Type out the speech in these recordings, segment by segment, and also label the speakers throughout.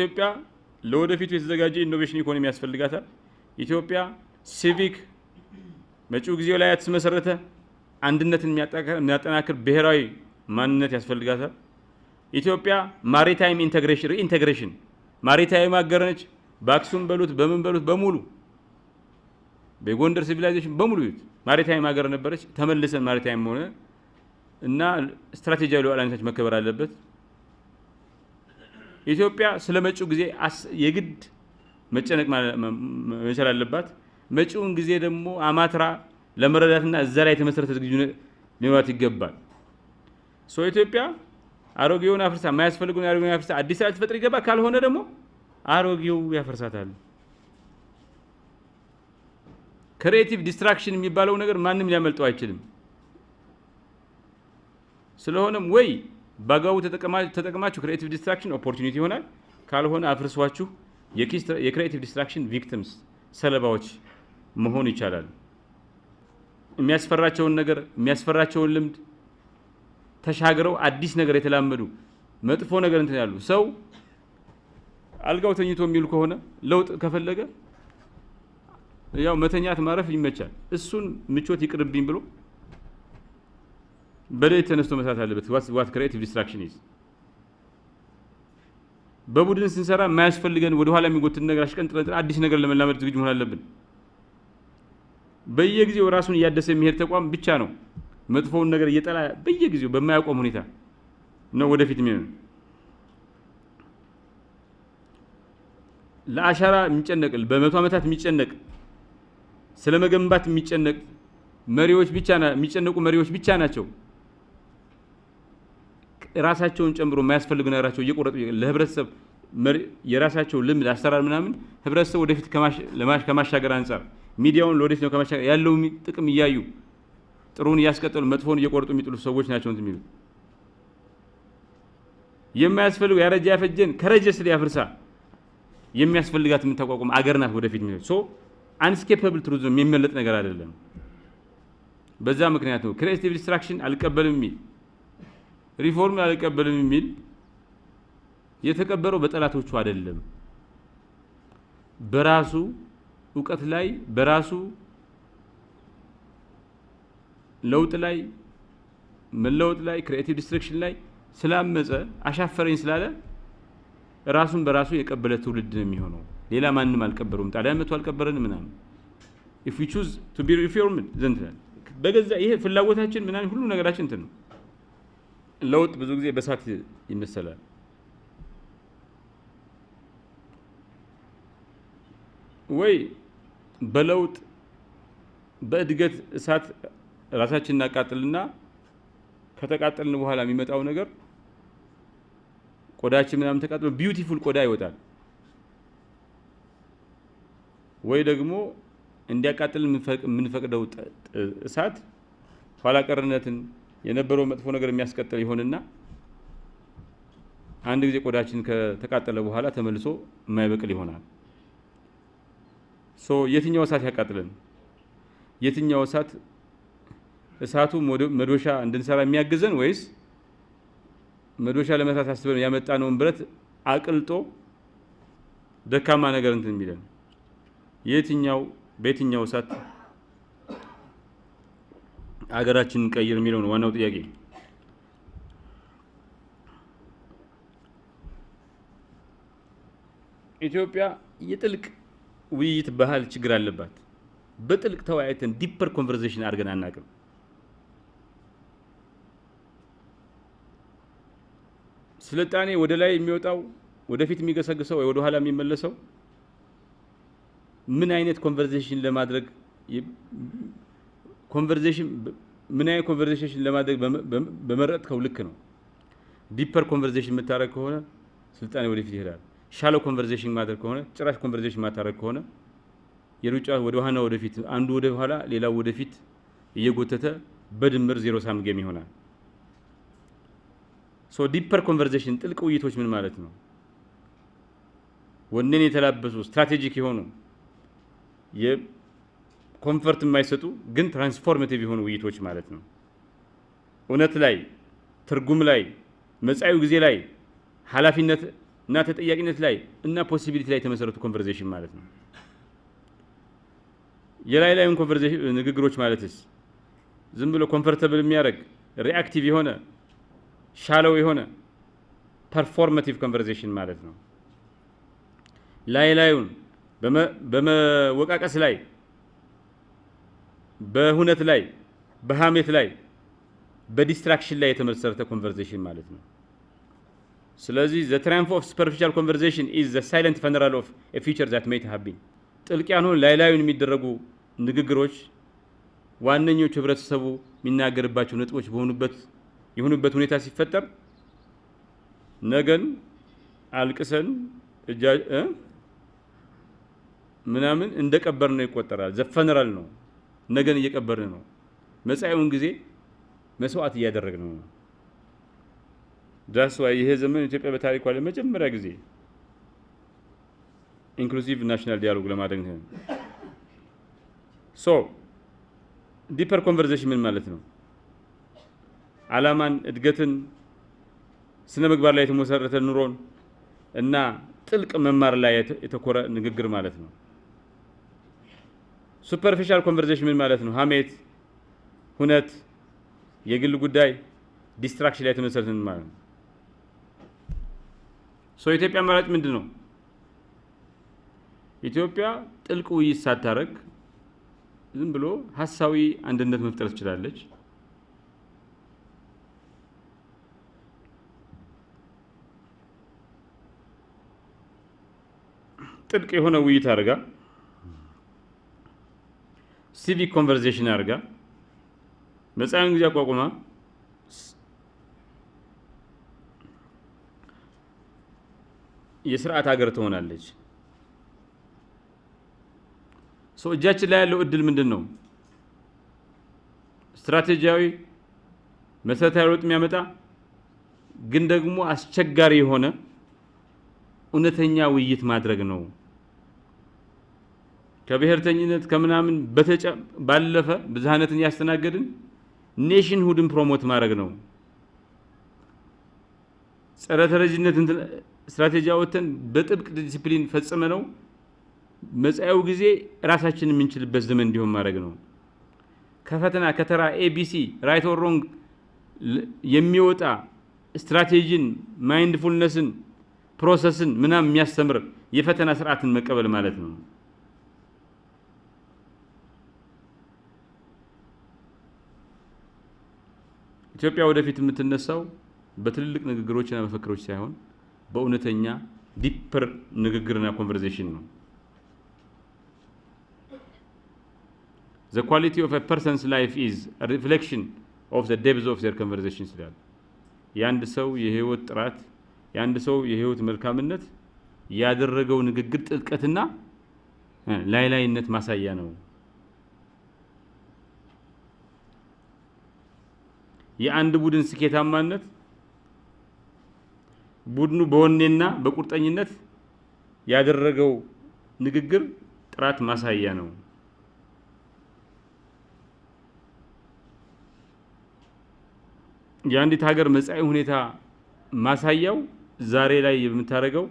Speaker 1: ኢትዮጵያ ለወደፊቱ የተዘጋጀ ኢኖቬሽን ኢኮኖሚ ያስፈልጋታል። ኢትዮጵያ ሲቪክ መጪው ጊዜው ላይ ያተመሰረተ አንድነትን የሚያጠናክር ብሔራዊ ማንነት ያስፈልጋታል። ኢትዮጵያ ማሪታይም ኢንተግሬሽን ማሪታይም አገረነች። በአክሱም በሉት በምን በሉት በሙሉ በጎንደር ሲቪላይዜሽን በሙሉ ማሪታይም አገር ነበረች። ተመልሰን ማሪታይም ሆነ እና ስትራቴጂያዊ ሉዓላዊነታችን መከበር አለበት። ኢትዮጵያ ስለመጪው ጊዜ የግድ መጨነቅ መቻል አለባት። መጪውን ጊዜ ደግሞ አማትራ ለመረዳትና እዛ ላይ የተመሰረተ ዝግጁነት ሊኖራት ይገባል። ኢትዮጵያ አሮጌውን አፍርሳ የማያስፈልጉን አሮጌውን አፍርሳ አዲስ አበባ ትፈጥር ይገባል። ካልሆነ ደግሞ አሮጌው ያፈርሳታል። ክሪኤቲቭ ዲስትራክሽን የሚባለው ነገር ማንም ሊያመልጠው አይችልም። ስለሆነም ወይ ባጋው ተጠቅማችሁ ክሪኤቲቭ ዲስትራክሽን ኦፖርቹኒቲ ይሆናል። ካልሆነ አፍርሷችሁ የክሪኤቲቭ ዲስትራክሽን ቪክቲምስ ሰለባዎች መሆን ይቻላል። የሚያስፈራቸውን ነገር የሚያስፈራቸውን ልምድ ተሻግረው አዲስ ነገር የተላመዱ መጥፎ ነገር እንትን ያሉ ሰው አልጋው ተኝቶ የሚሉ ከሆነ ለውጥ ከፈለገ ያው መተኛት ማረፍ ይመቻል። እሱን ምቾት ይቅርብኝ ብሎ በሌት ተነስቶ መስራት አለበት። ዋት ክሪኤቲቭ ዲስትራክሽን ኢዝ በቡድን ስንሰራ የማያስፈልገን ወደ ኋላ የሚጎትን ነገር አሽቀንጥረን አዲስ ነገር ለመላመድ ዝግጁ መሆን አለብን። በየጊዜው ራሱን እያደሰ የሚሄድ ተቋም ብቻ ነው መጥፎውን ነገር እየጠላ በየጊዜው በማያቆም ሁኔታ ነው ወደፊት የሚሆነው። ለአሻራ የሚጨነቅ በመቶ ዓመታት የሚጨነቅ ስለመገንባት የሚጨነቅ መሪዎች ብቻ የሚጨነቁ መሪዎች ብቻ ናቸው ራሳቸውን ጨምሮ የማያስፈልጉ ነገራቸው እየቆረጡ ለህብረተሰብ የራሳቸው ልምድ አሰራር ምናምን ህብረተሰብ ወደፊት ከማሻገር አንፃር ሚዲያውን ለወደፊት ነው ከማሻገር ያለው ጥቅም እያዩ ጥሩን ያስቀጥሉ መጥፎን እየቆረጡ የሚጥሉ ሰዎች ናቸው እንት የሚሉ የማያስፈልጉ ያረጃ ያፈጀን ከረጀስ ሊያፍርሳ የሚያስፈልጋት የምታቋቁም አገር ናት ወደፊት የሚለው አንስኬፐብል ትሩዝ ነው የሚመለጥ ነገር አይደለም። በዛ ምክንያት ነው ክሪኤቲቭ ዲስትራክሽን አልቀበልም የሚል ሪፎርም አልቀበልም የሚል የተቀበረው በጠላቶቹ አይደለም። በራሱ ዕውቀት ላይ በራሱ ለውጥ ላይ መለወጥ ላይ ክሪኤቲቭ ዲስትራክሽን ላይ ስላመፀ አሻፈረኝ ስላለ ራሱን በራሱ የቀበለ ትውልድ ነው የሚሆነው። ሌላ ማንንም አልቀበረውም። ጣሊያን መጥቶ አልቀበረንም ምናምን if we choose to be reformed ዘንድ በገዛ ይሄ ፍላጎታችን ምናምን ሁሉ ነገራችን እንትን ነው። ለውጥ ብዙ ጊዜ በሳት ይመሰላል። ወይ በለውጥ በእድገት እሳት ራሳችንን እናቃጥልና ከተቃጠልን በኋላ የሚመጣው ነገር ቆዳችን ምናምን ተቃጥሎ ቢዩቲፉል ቆዳ ይወጣል። ወይ ደግሞ እንዲያቃጥል የምንፈቅደው እሳት ኋላ ቀርነትን የነበረው መጥፎ ነገር የሚያስቀጥል ይሆንና አንድ ጊዜ ቆዳችን ከተቃጠለ በኋላ ተመልሶ የማይበቅል ይሆናል። የትኛው እሳት ያቃጥለን? የትኛው እሳቱ መዶሻ እንድንሰራ የሚያግዘን ወይስ መዶሻ ለመስራት አስበን ያመጣነውን ብረት አቅልጦ ደካማ ነገር እንትን የሚለን? በየትኛው እሳት አገራችንን ቀይር የሚለው ነው ዋናው ጥያቄ። ኢትዮጵያ የጥልቅ ውይይት ባህል ችግር አለባት። በጥልቅ ተወያይተን ዲፐር ኮንቨርሴሽን አድርገን አናውቅም። ስልጣኔ ወደ ላይ የሚወጣው ወደፊት የሚገሰግሰው ወይ ወደ ኋላ የሚመለሰው ምን አይነት ኮንቨርሴሽን ለማድረግ ለማድረግ በመረጥከው ልክ ነው። ዲፐር ኮንቨርሴሽን የምታረግ ከሆነ ስልጣኔ ወደፊት ይሄዳል። ሻሎ ኮንቨርሴሽን ማድረግ ከሆነ ጭራሽ ኮንቨርሴሽን ማታረግ ከሆነ የሩጫ ወደ ኋላ ወደፊት አንዱ ወደ ኋላ ሌላው ወደፊት እየጎተተ በድምር ዜሮ ሳም ጌም ይሆናል። ዲፐር ኮንቨርሴሽን ጥልቅ ውይይቶች ምን ማለት ነው? ወነን የተላበሱ ስትራቴጂክ የሆኑ የኮንፈርት የማይሰጡ ግን ትራንስፎርሜቲቭ የሆኑ ውይይቶች ማለት ነው። እውነት ላይ ትርጉም ላይ መጻዩ ጊዜ ላይ ኃላፊነት እና ተጠያቂነት ላይ እና ፖሲቢሊቲ ላይ የተመሰረቱ ኮንቨርሴሽን ማለት ነው። የላይላዩን ኮንቨርሴሽን ንግግሮች ማለትስ ዝም ብሎ ኮምፎርታብል የሚያደርግ ሪአክቲቭ የሆነ ሻለው የሆነ ፐርፎርማቲቭ ኮንቨርሴሽን ማለት ነው። ላይላዩን በመወቃቀስ ላይ በሁነት ላይ በሃሜት ላይ በዲስትራክሽን ላይ የተመሰረተ ኮንቨርሴሽን ማለት ነው። ስለዚህ the triumph of superficial conversation is the silent funeral of a future that might have been ጥልቅ ያልሆኑ ላይላዩን የሚደረጉ ንግግሮች ዋነኞቹ ህብረተሰቡ የሚናገርባቸው ነጥቦች የሆኑበት ሁኔታ ሲፈጠር ነገን አልቅሰን ምናምን እንደቀበር ነው ይቆጠራል። ዘፈነራል ነው። ነገን እየቀበርን ነው። መጻኢውን ጊዜ መስዋዕት እያደረግን ነው። ዳስ ዋይ ይሄ ዘመን ኢትዮጵያ በታሪኳ ለመጀመሪያ ጊዜ ኢንክሉሲቭ ናሽናል ዲያሎግ ለማድረግ ነው። ሶ ዲፐር ኮንቨርሴሽን ምን ማለት ነው? ዓላማን፣ እድገትን፣ ስነ ምግባር ላይ የተመሰረተ ኑሮን እና ጥልቅ መማር ላይ የተኮረ ንግግር ማለት ነው። ሱፐርፊሻል ኮንቨርሴሽን ምን ማለት ነው? ሀሜት፣ ሁነት፣ የግል ጉዳይ፣ ዲስትራክሽን ላይ የተመሰረተ ማለት ነው። ሶ ኢትዮጵያ አማራጭ ምንድን ነው? ኢትዮጵያ ጥልቅ ውይይት ሳታረግ ዝም ብሎ ሀሳዊ አንድነት መፍጠር ትችላለች። ጥልቅ የሆነ ውይይት አድርጋ ሲቪክ ኮንቨርሴሽን አድርጋ መጻኢውን ጊዜ አቋቁማ የስርዓት ሀገር ትሆናለች። እጃችን ላይ ያለው እድል ምንድን ነው? ስትራቴጂያዊ መሰረታዊ ለውጥ የሚያመጣ ግን ደግሞ አስቸጋሪ የሆነ እውነተኛ ውይይት ማድረግ ነው። ከብሔርተኝነት ከምናምን ባለፈ ብዝሃነትን ያስተናገድን ኔሽን ሁድን ፕሮሞት ማድረግ ነው። ጸረ ተረጂነት ስትራቴጂ አወጥተን በጥብቅ ዲሲፕሊን ፈጽመ ነው መጻኢው ጊዜ ራሳችንን የምንችልበት ዘመን እንዲሆን ማድረግ ነው። ከፈተና ከተራ ኤቢሲ ራይት ኦር ሮንግ የሚወጣ ስትራቴጂን፣ ማይንድፉልነስን፣ ፕሮሰስን ምናምን የሚያስተምር የፈተና ስርዓትን መቀበል ማለት ነው። ኢትዮጵያ ወደፊት የምትነሳው በትልልቅ ንግግሮችና መፈክሮች ሳይሆን በእውነተኛ ዲፐር ንግግርና ኮንቨርሴሽን ነው። The quality of a person's life is a reflection of the depth of their conversations ይላል። የአንድ ሰው የህይወት ጥራት፣ የአንድ ሰው የህይወት መልካምነት ያደረገው ንግግር ጥልቀትና ላይላይነት ማሳያ ነው። የአንድ ቡድን ስኬታማነት ቡድኑ በወኔና በቁርጠኝነት ያደረገው ንግግር ጥራት ማሳያ ነው። የአንዲት ሀገር መጻኢ ሁኔታ ማሳያው ዛሬ ላይ የምታደርገው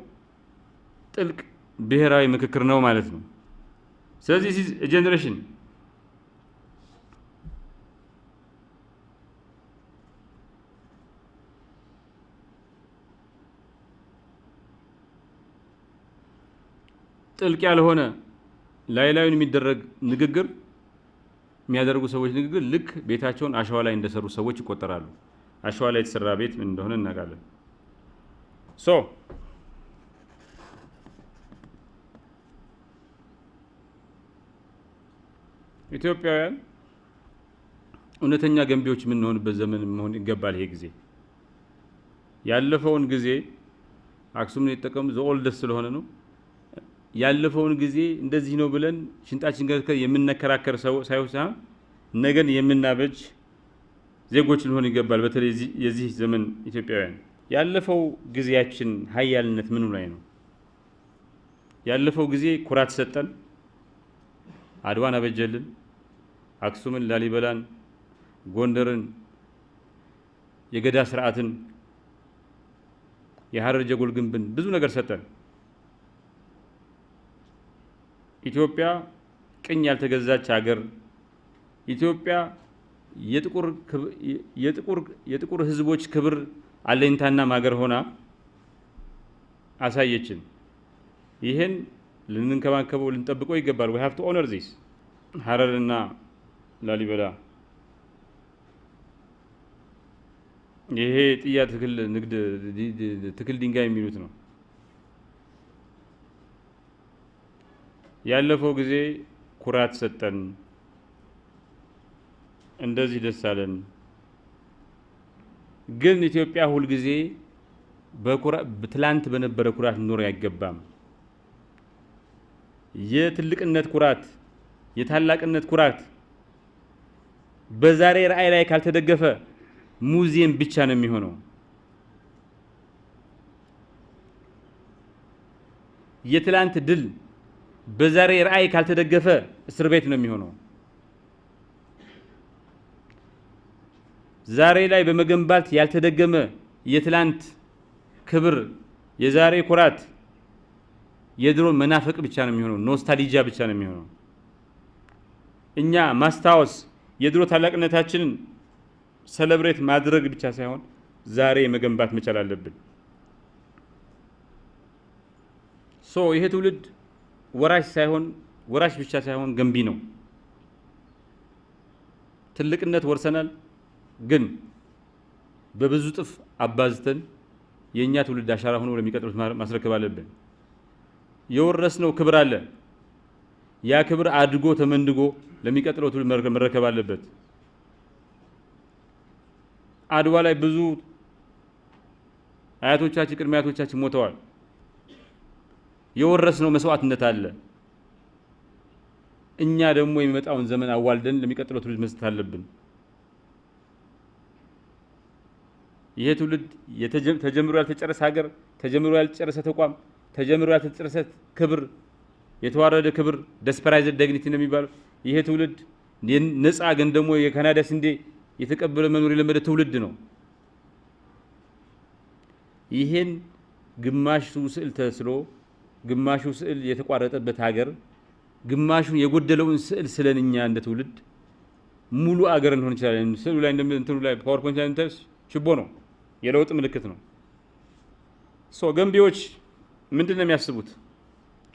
Speaker 1: ጥልቅ ብሔራዊ ምክክር ነው ማለት ነው። ስለዚህ this is a generation ጥልቅ ያልሆነ ላይላዩን የሚደረግ ንግግር የሚያደርጉ ሰዎች ንግግር ልክ ቤታቸውን አሸዋ ላይ እንደሰሩ ሰዎች ይቆጠራሉ። አሸዋ ላይ የተሰራ ቤት ምን እንደሆነ እናውቃለን። ኢትዮጵያውያን እውነተኛ ገንቢዎች የምንሆንበት ዘመን መሆን ይገባል። ይሄ ጊዜ ያለፈውን ጊዜ አክሱምን የተጠቀሙ ዘኦልደስ ስለሆነ ነው። ያለፈውን ጊዜ እንደዚህ ነው ብለን ሽንጣችን ገርከ የምንከራከር ሳይሆን ነገን የምናበጅ ዜጎች ልሆን ይገባል። በተለይ የዚህ ዘመን ኢትዮጵያውያን ያለፈው ጊዜያችን ሀያልነት ምኑ ላይ ነው? ያለፈው ጊዜ ኩራት ሰጠን፣ አድዋን አበጀልን፣ አክሱምን፣ ላሊበላን፣ ጎንደርን፣ የገዳ ስርዓትን የሐረር ጀጎል ግንብን ብዙ ነገር ሰጠን። ኢትዮጵያ ቅኝ ያልተገዛች ሀገር፣ ኢትዮጵያ የጥቁር ህዝቦች ክብር አለኝታና ማገር ሆና አሳየችን። ይሄን ልንንከባከበው ልንጠብቀው ይገባል። we have to honor this። ሐረርና ላሊበላ ይሄ ጥያ ትክል ንግድ ትክል ድንጋይ የሚሉት ነው። ያለፈው ጊዜ ኩራት ሰጠን፣ እንደዚህ ደስ አለን። ግን ኢትዮጵያ ሁል ጊዜ በትላንት በነበረ ኩራት ኖር አይገባም። የትልቅነት ኩራት፣ የታላቅነት ኩራት በዛሬ ራዕይ ላይ ካልተደገፈ ሙዚየም ብቻ ነው የሚሆነው። የትላንት ድል በዛሬ ራዕይ ካልተደገፈ እስር ቤት ነው የሚሆነው። ዛሬ ላይ በመገንባት ያልተደገመ የትላንት ክብር፣ የዛሬ ኩራት የድሮ መናፈቅ ብቻ ነው የሚሆነው። ኖስታልጂያ ብቻ ነው የሚሆነው። እኛ ማስታወስ የድሮ ታላቅነታችንን ሰለብሬት ማድረግ ብቻ ሳይሆን ዛሬ መገንባት መቻል አለብን። ይሄ ትውልድ ወራሽ ብቻ ሳይሆን ገንቢ ነው። ትልቅነት ወርሰናል፣ ግን በብዙ ጥፍ አባዝተን የኛ ትውልድ አሻራ ሆኖ ለሚቀጥሉት ማስረከብ አለብን። የወረስነው ክብር አለ። ያ ክብር አድጎ ተመንድጎ ለሚቀጥለው ትውልድ መረከብ አለበት። አድዋ ላይ ብዙ አያቶቻችን ቅድመ አያቶቻችን ሞተዋል። የወረስነው መስዋዕትነት አለ። እኛ ደግሞ የሚመጣውን ዘመን አዋልደን ለሚቀጥለው ትውልድ መስጠት አለብን። ይሄ ትውልድ ተጀምሮ ያልተጨረሰ ሀገር፣ ተጀምሮ ያልተጨረሰ ተቋም፣ ተጀምሮ ያልተጨረሰ ክብር፣ የተዋረደ ክብር ደስፐራይዝድ ዲግኒቲ ነው የሚባለው። ይሄ ትውልድ ነፃ ግን ደግሞ የካናዳ ስንዴ የተቀበለ መኖር የለመደ ትውልድ ነው። ይሄን ግማሹ ስዕል ተስሎ ግማሹ ስዕል የተቋረጠበት ሀገር ግማሹን የጎደለውን ስዕል ስለንኛ እንደ ትውልድ ሙሉ አገር እንሆን ይችላል። ስዕሉ ላይ እንትኑ ላይ ፓወርፖይንት ላይ እንተስ ችቦ ነው፣ የለውጥ ምልክት ነው። ገንቢዎች ምንድነው የሚያስቡት?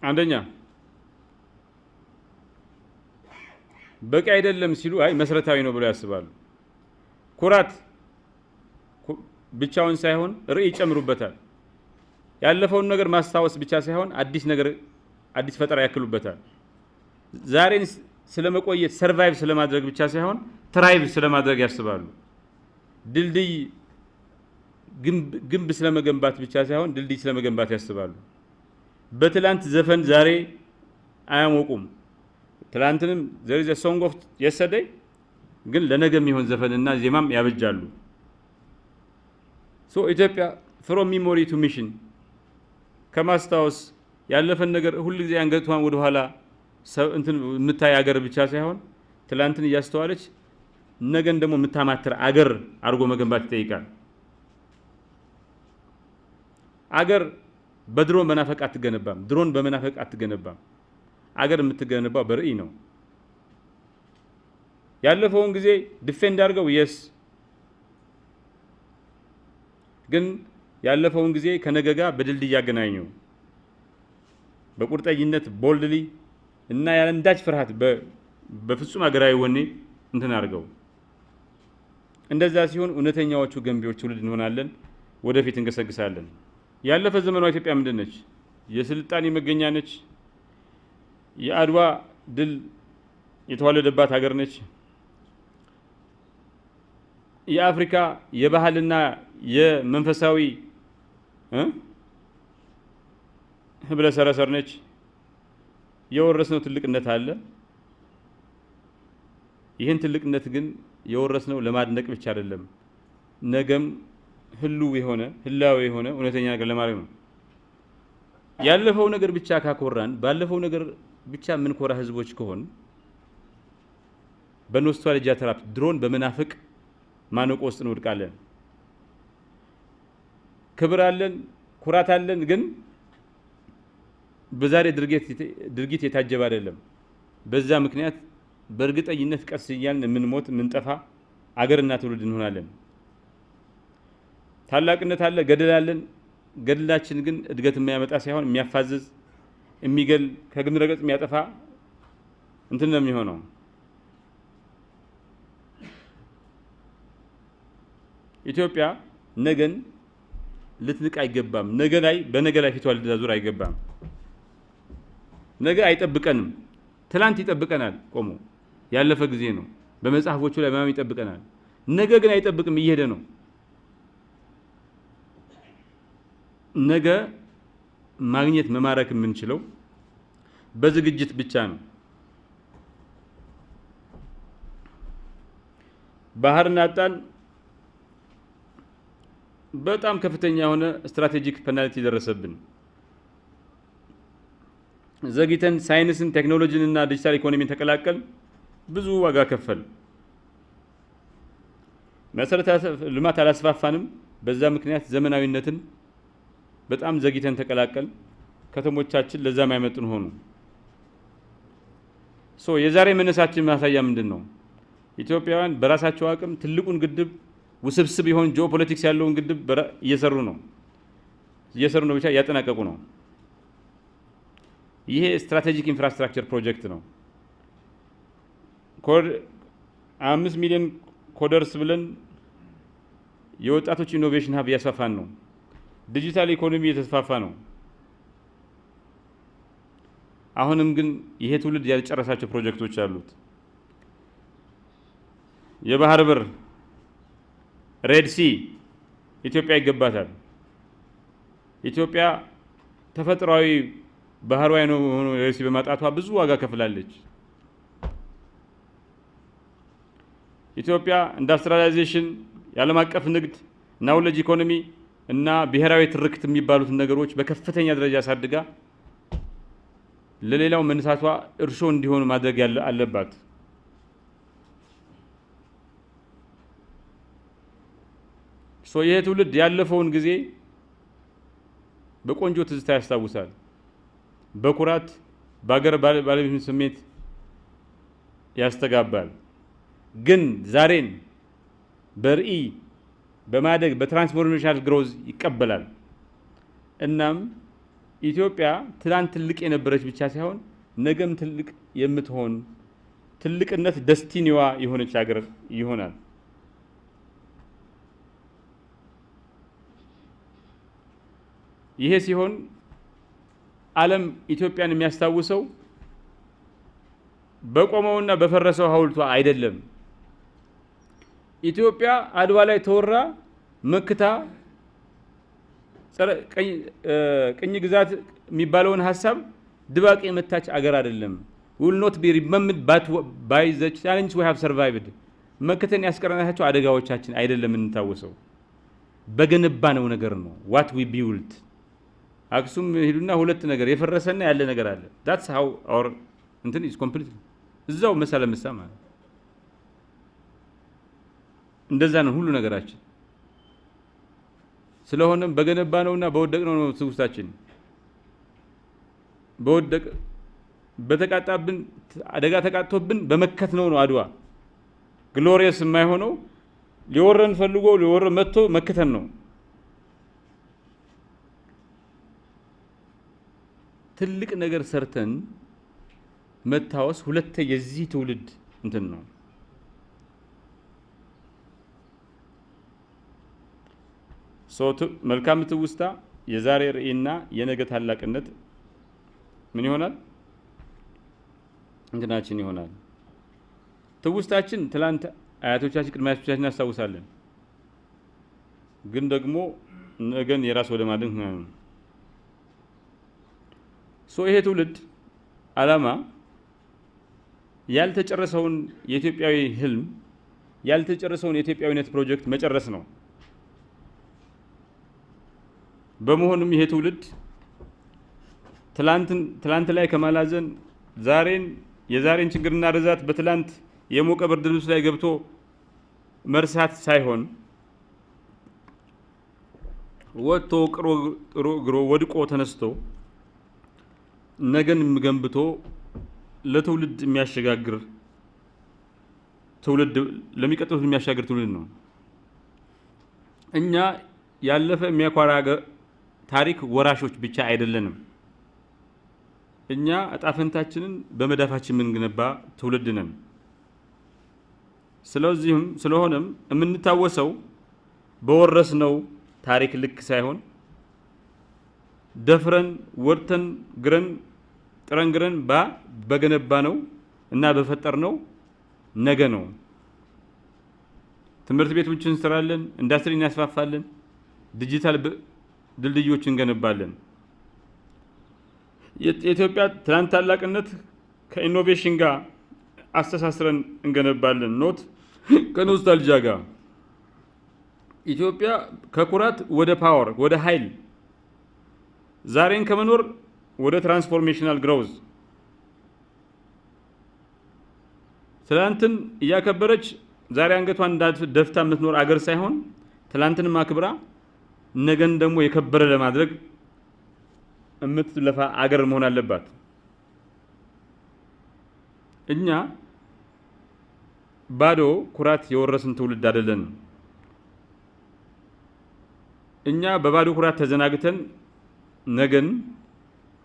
Speaker 1: አንደኛ በቂ አይደለም ሲሉ አይ መሰረታዊ ነው ብለው ያስባሉ። ኩራት ብቻውን ሳይሆን ርዕይ ይጨምሩበታል። ያለፈውን ነገር ማስታወስ ብቻ ሳይሆን አዲስ ፈጠራ ያክሉበታል። ዛሬን ስለመቆየት ሰርቫይቭ ስለማድረግ ብቻ ሳይሆን ትራይቭ ስለማድረግ ያስባሉ። ድልድይ ግንብ ስለመገንባት ብቻ ሳይሆን ድልድይ ስለመገንባት ያስባሉ። በትላንት ዘፈን ዛሬ አያሞቁም። ትላንትንም there is a song of yesterday ግን ለነገ የሚሆን ዘፈንና ዜማም ያበጃሉ። ኢትዮጵያ from memory to mission ከማስታወስ ያለፈን ነገር ሁሉ ጊዜ አንገቷን ወደ ኋላ እንትን የምታይ አገር ብቻ ሳይሆን ትላንትን እያስተዋለች ነገን ደግሞ የምታማትር አገር አድርጎ መገንባት ይጠይቃል። አገር በድሮን በመናፈቅ አትገነባም። ድሮን በመናፈቅ አትገነባም። አገር የምትገነባው በርዕይ ነው። ያለፈውን ጊዜ ዲፌንድ አድርገው የስ ግን ያለፈውን ጊዜ ከነገ ጋር በድልድይ ያገናኙ። በቁርጠኝነት ቦልድሊ እና ያለንዳች ፍርሃት በፍጹም አገራዊ ወኔ እንትን አድርገው። እንደዛ ሲሆን እውነተኛዎቹ ገንቢዎች ትውልድ እንሆናለን፣ ወደፊት እንገሰግሳለን። ያለፈ ዘመኗ ኢትዮጵያ ምንድን ነች? የስልጣኔ መገኛ ነች። የአድዋ ድል የተዋለደባት ሀገር ነች። የአፍሪካ የባህልና የመንፈሳዊ ህብለ ሰረሰር ነች። የወረስነው ትልቅነት አለ። ይህን ትልቅነት ግን የወረስነው ለማድነቅ ብቻ አይደለም፣ ነገም ህላዊ የሆነ እውነተኛ ነገር ለማድረግ ነው። ያለፈው ነገር ብቻ ካኮራን፣ ባለፈው ነገር ብቻ ምን ኮራ ህዝቦች ከሆን በኖስታልጂያ ተራፕ ድሮን በመናፍቅ ማነቆ ውስጥ እንወድቃለን። ክብር አለን፣ ኩራት አለን፣ ግን በዛሬ ድርጊት የታጀበ አይደለም። በዛ ምክንያት በእርግጠኝነት ቀስ እያልን የምንሞት የምንጠፋ አገርና ትውልድ እንሆናለን። ታላቅነት አለ፣ ገድል አለን። ገድላችን ግን እድገት የሚያመጣ ሳይሆን የሚያፋዝዝ፣ የሚገል፣ ከግምድረ ገጽ የሚያጠፋ እንትን ነው የሚሆነው። ኢትዮጵያ ነገን ልትንቅ አይገባም። በነገ ላይ ፊቷ ልታዞር አይገባም። ነገ አይጠብቀንም። ትላንት ይጠብቀናል፣ ቆሞ ያለፈ ጊዜ ነው። በመጽሐፎቹ ላይ ማም ይጠብቀናል። ነገ ግን አይጠብቅም፣ እየሄደ ነው። ነገ ማግኘት መማረክ የምንችለው በዝግጅት ብቻ ነው። ባህርን አጣን። በጣም ከፍተኛ የሆነ ስትራቴጂክ ፔናልቲ ደረሰብን። ዘግይተን ሳይንስን፣ ቴክኖሎጂን እና ዲጂታል ኢኮኖሚን ተቀላቀል ብዙ ዋጋ ከፈል። መሰረተ ልማት አላስፋፋንም። በዛ ምክንያት ዘመናዊነትን በጣም ዘግይተን ተቀላቀል። ከተሞቻችን ለዛ ማይመጥን ሆኑ። የዛሬ መነሳችን ማሳያ ምንድን ነው? ኢትዮጵያውያን በራሳቸው አቅም ትልቁን ግድብ ውስብስብ የሆነ ጂኦፖለቲክስ ያለውን ግድብ እየሰሩ ነው ብቻ እያጠናቀቁ ነው። ይሄ ስትራቴጂክ ኢንፍራስትራክቸር ፕሮጀክት ነው። 5 ሚሊዮን ኮደርስ ብለን የወጣቶች ኢኖቬሽን ሀብ እያስፋፋን ነው። ዲጂታል ኢኮኖሚ እየተስፋፋ ነው። አሁንም ግን ይሄ ትውልድ ያልጨረሳቸው ፕሮጀክቶች አሉት። የባህር በር ሬድ ሲ ኢትዮጵያ ይገባታል። ኢትዮጵያ ተፈጥሯዊ ባህሯ ነው ሆኖ ሬድ ሲ በማጣቷ ብዙ ዋጋ ከፍላለች። ኢትዮጵያ ኢንዱስትሪያላይዜሽን፣ የዓለም አቀፍ ንግድ፣ ናውሌጅ ኢኮኖሚ እና ብሔራዊ ትርክት የሚባሉትን ነገሮች በከፍተኛ ደረጃ አሳድጋ ለሌላው መነሳቷ እርሾ እንዲሆን ማድረግ አለባት። ይሄ ትውልድ ያለፈውን ጊዜ በቆንጆ ትዝታ ያስታውሳል። በኩራት በአገር ባለቤትነት ስሜት ያስተጋባል። ግን ዛሬን በርዕይ በማደግ በትራንስፎርሜሽናል ግሮዝ ይቀበላል። እናም ኢትዮጵያ ትላንት ትልቅ የነበረች ብቻ ሳይሆን ነገም ትልቅ የምትሆን ትልቅነት ደስቲኒዋ የሆነች ሀገር ይሆናል። ይሄ ሲሆን ዓለም ኢትዮጵያን የሚያስታውሰው በቆመውና በፈረሰው ሐውልቷ አይደለም። ኢትዮጵያ አድዋ ላይ ተወራ መክታ ቅኝ ግዛት የሚባለውን ሐሳብ ድባቅ የመታች አገር አይደለም። will not be remembered by the challenges we have survived። መክተን ያስቀረናቸው አደጋዎቻችን አይደለም እንታወሰው፣ በገነባነው ነገር ነው። what we built። አክሱም ሄዱና ሁለት ነገር የፈረሰና ያለ ነገር አለ። that's how our እንትን is completely እዛው መሳለ መሳማ እንደዛ ነው ሁሉ ነገራችን። ስለሆነም በገነባነውና በወደቅነው ነው ትውስታችን። በተቃጣብን አደጋ ተቃጥቶብን በመከትነው ነው አድዋ ግሎሪየስ የማይሆነው። ሊወረን ፈልጎ ሊወረን መጥቶ መክተን ነው። ትልቅ ነገር ሰርተን መታወስ ሁለተ የዚህ ትውልድ እንትን ነው። መልካም ትውስታ የዛሬ ርዕይና የነገ ታላቅነት ምን ይሆናል? እንትናችን ይሆናል። ትውስታችን ትላንት አያቶቻችን ቅድመ አያቶቻችን እናስታውሳለን፣ ግን ደግሞ ነገን የራስ ወደ ማድረግ ነው። ይሄ ትውልድ ዓላማ ያልተጨረሰውን የኢትዮጵያዊ ህልም ያልተጨረሰውን የኢትዮጵያዊነት ፕሮጀክት መጨረስ ነው። በመሆኑም ይሄ ትውልድ ትላንት ላይ ከማላዘን የዛሬን ችግርና ርዛት በትላንት የሞቀ ብርድ ልብስ ላይ ገብቶ መርሳት ሳይሆን ወጥቶ ግሮ ወድቆ ተነስቶ ነገን ገንብቶ ለትውልድ የሚያሸጋግር ትውልድ ለሚቀጥሉት የሚያሻግር ትውልድ ነው። እኛ ያለፈ የሚያኳራ ታሪክ ወራሾች ብቻ አይደለንም። እኛ እጣፈንታችንን በመዳፋችን የምንገነባ ትውልድ ነን። ስለሆነም የምንታወሰው በወረስነው ታሪክ ልክ ሳይሆን ደፍረን ወርተን ጥረን ግረን በገነባ ነው እና በፈጠር ነው ነገ ነው። ትምህርት ቤቶችን እንሰራለን፣ ኢንዱስትሪ እናስፋፋለን፣ ዲጂታል ድልድዮችን እንገነባለን። የኢትዮጵያ ትናንት ታላቅነት ከኢኖቬሽን ጋር አስተሳስረን እንገነባለን፣ ኖት ከኖስታልጂያ ጋር። ኢትዮጵያ ከኩራት ወደ ፓወር ወደ ኃይል፣ ዛሬን ከመኖር ወደ ትራንስፎርሜሽናል ግሮዝ፣ ትላንትን እያከበረች ዛሬ አንገቷን ደፍታ የምትኖር አገር ሳይሆን ትላንትን ማክብራ ነገን ደግሞ የከበረ ለማድረግ የምትለፋ አገር መሆን አለባት። እኛ ባዶ ኩራት የወረስን ትውልድ አይደለንም። እኛ በባዶ ኩራት ተዘናግተን ነገን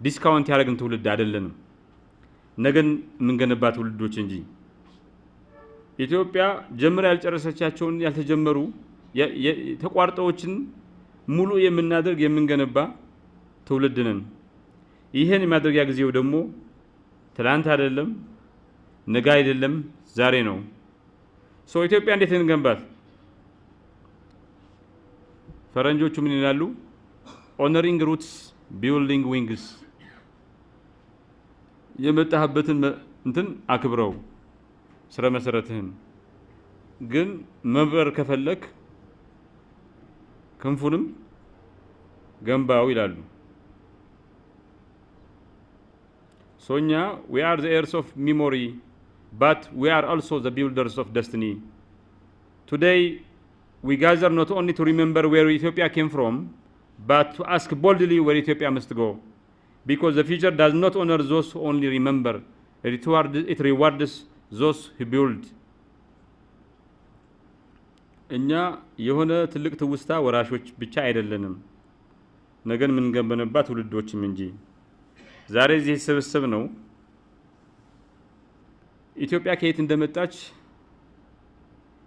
Speaker 1: ዲስካውንት ያደረግን ትውልድ አይደለንም። ነገን የምንገነባ ትውልዶች እንጂ ኢትዮጵያ ጀምራ ያልጨረሰቻቸውን ያልተጀመሩ ተቋርጠዎችን ሙሉ የምናደርግ የምንገነባ ትውልድ ነን። ይሄን የማድረጊያ ጊዜው ደግሞ ትላንት አይደለም፣ ነገ አይደለም፣ ዛሬ ነው። ኢትዮጵያ እንዴት እንገንባት? ፈረንጆቹ ምን ይላሉ? ኦነሪንግ ሩትስ ቢልዲንግ ዊንግስ። የመጣህበትን እንትን አክብረው ስረ መሰረትህን። ግን መብረር ከፈለክ ክንፉንም ገንባው ይላሉ። እኛ we are the heirs of memory, but we are also the builders of destiny. Today we gather not only to remember where Ethiopia came from, but to ask boldly where Ethiopia must go, because the future does not honor those who only remember, it rewards those who build. እኛ የሆነ ትልቅ ትውስታ ወራሾች ብቻ አይደለንም፣ ነገን የምንገነባ ትውልዶችም እንጂ። ዛሬ እዚህ የተሰበሰብ ነው ኢትዮጵያ ከየት እንደመጣች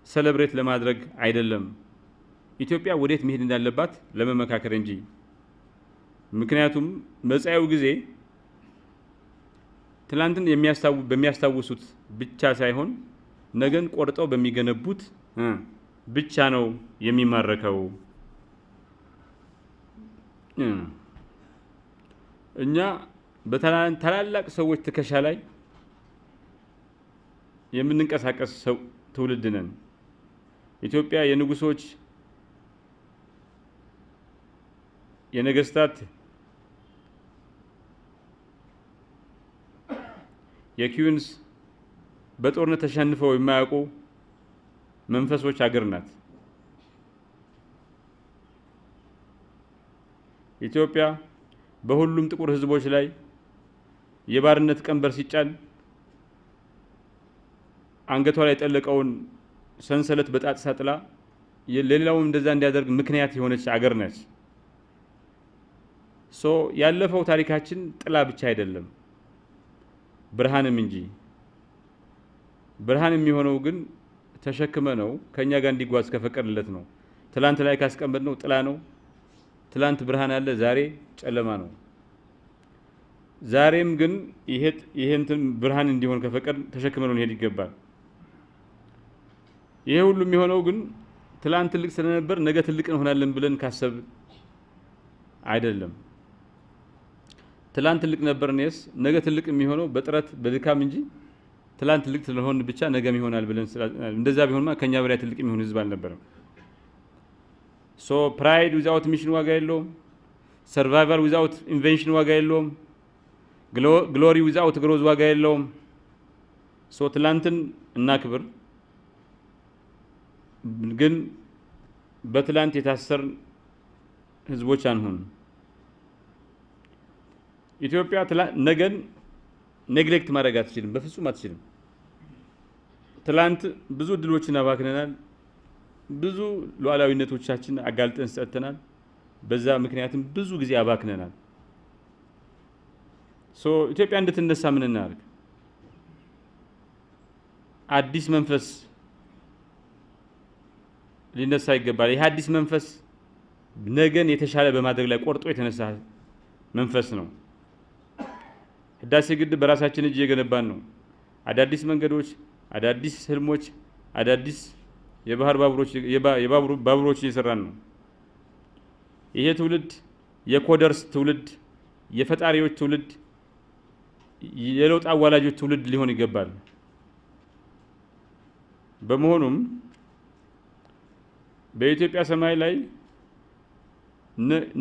Speaker 1: ሰለብሬት ለማድረግ አይደለም፣ ኢትዮጵያ ወዴት መሄድ እንዳለባት ለመመካከር እንጂ። ምክንያቱም መጻኤው ጊዜ ትላንትን በሚያስታውሱት ብቻ ሳይሆን ነገን ቆርጠው በሚገነቡት ብቻ ነው የሚማረከው። እኛ በታላላቅ ሰዎች ትከሻ ላይ የምንንቀሳቀስ ትውልድ ነን። ኢትዮጵያ የንጉሶች የነገስታት የኪዩንስ በጦርነት ተሸንፈው የማያውቁ መንፈሶች ሀገር ናት። ኢትዮጵያ በሁሉም ጥቁር ህዝቦች ላይ የባርነት ቀንበር ሲጫን አንገቷ ላይ ጠለቀውን ሰንሰለት በጣጥሳ ጥላ ለሌላውም እንደዛ እንዲያደርግ ምክንያት የሆነች አገር ነች። ያለፈው ታሪካችን ጥላ ብቻ አይደለም ብርሃንም እንጂ። ብርሃን የሚሆነው ግን ተሸክመ ነው ከኛ ጋር እንዲጓዝ ከፈቀደለት ነው። ትላንት ላይ ካስቀመጥ ነው ጥላ ነው። ትላንት ብርሃን አለ፣ ዛሬ ጨለማ ነው። ዛሬም ግን ይሄንትን ብርሃን እንዲሆን ከፈቀድ ተሸክመ ነው ሊሄድ ይገባል። ይሄ ሁሉ የሚሆነው ግን ትላንት ትልቅ ስለነበር ነገ ትልቅ እንሆናለን ብለን ካሰብ አይደለም። ትላንት ትልቅ ነበርነስ ነገ ትልቅ የሚሆነው በጥረት በድካም እንጂ ትላንት ትልቅ ስለሆን ብቻ ነገም ይሆናል ብለን እንደዛ ቢሆንማ ከኛ በላይ ትልቅ የሚሆን ህዝብ አልነበረም። pride without mission ዋጋ የለውም። survival without invention ዋጋ የለውም። glory without growth ዋጋ የለውም። ትላንትን እናክብር፣ ግን በትላንት የታሰርን ህዝቦች አንሆን። ኢትዮጵያ ነገን ኔግሌክት ማድረግ አትችልም፣ በፍጹም አትችልም። ትላንት ብዙ እድሎችን አባክነናል። ብዙ ሉዓላዊነቶቻችን አጋልጠን ሰጥተናል። በዛ ምክንያትም ብዙ ጊዜ አባክነናል። ኢትዮጵያ እንድትነሳ ምን እናድርግ? አዲስ መንፈስ ሊነሳ ይገባል። ይህ አዲስ መንፈስ ነገን የተሻለ በማድረግ ላይ ቆርጦ የተነሳ መንፈስ ነው። ህዳሴ ግድብ በራሳችን እጅ የገነባን ነው። አዳዲስ መንገዶች፣ አዳዲስ ህልሞች፣ አዳዲስ የባህር ባቡሮች እየሰራን ነው። ይሄ ትውልድ የኮደርስ ትውልድ፣ የፈጣሪዎች ትውልድ፣ የለውጥ አዋላጆች ትውልድ ሊሆን ይገባል። በመሆኑም በኢትዮጵያ ሰማይ ላይ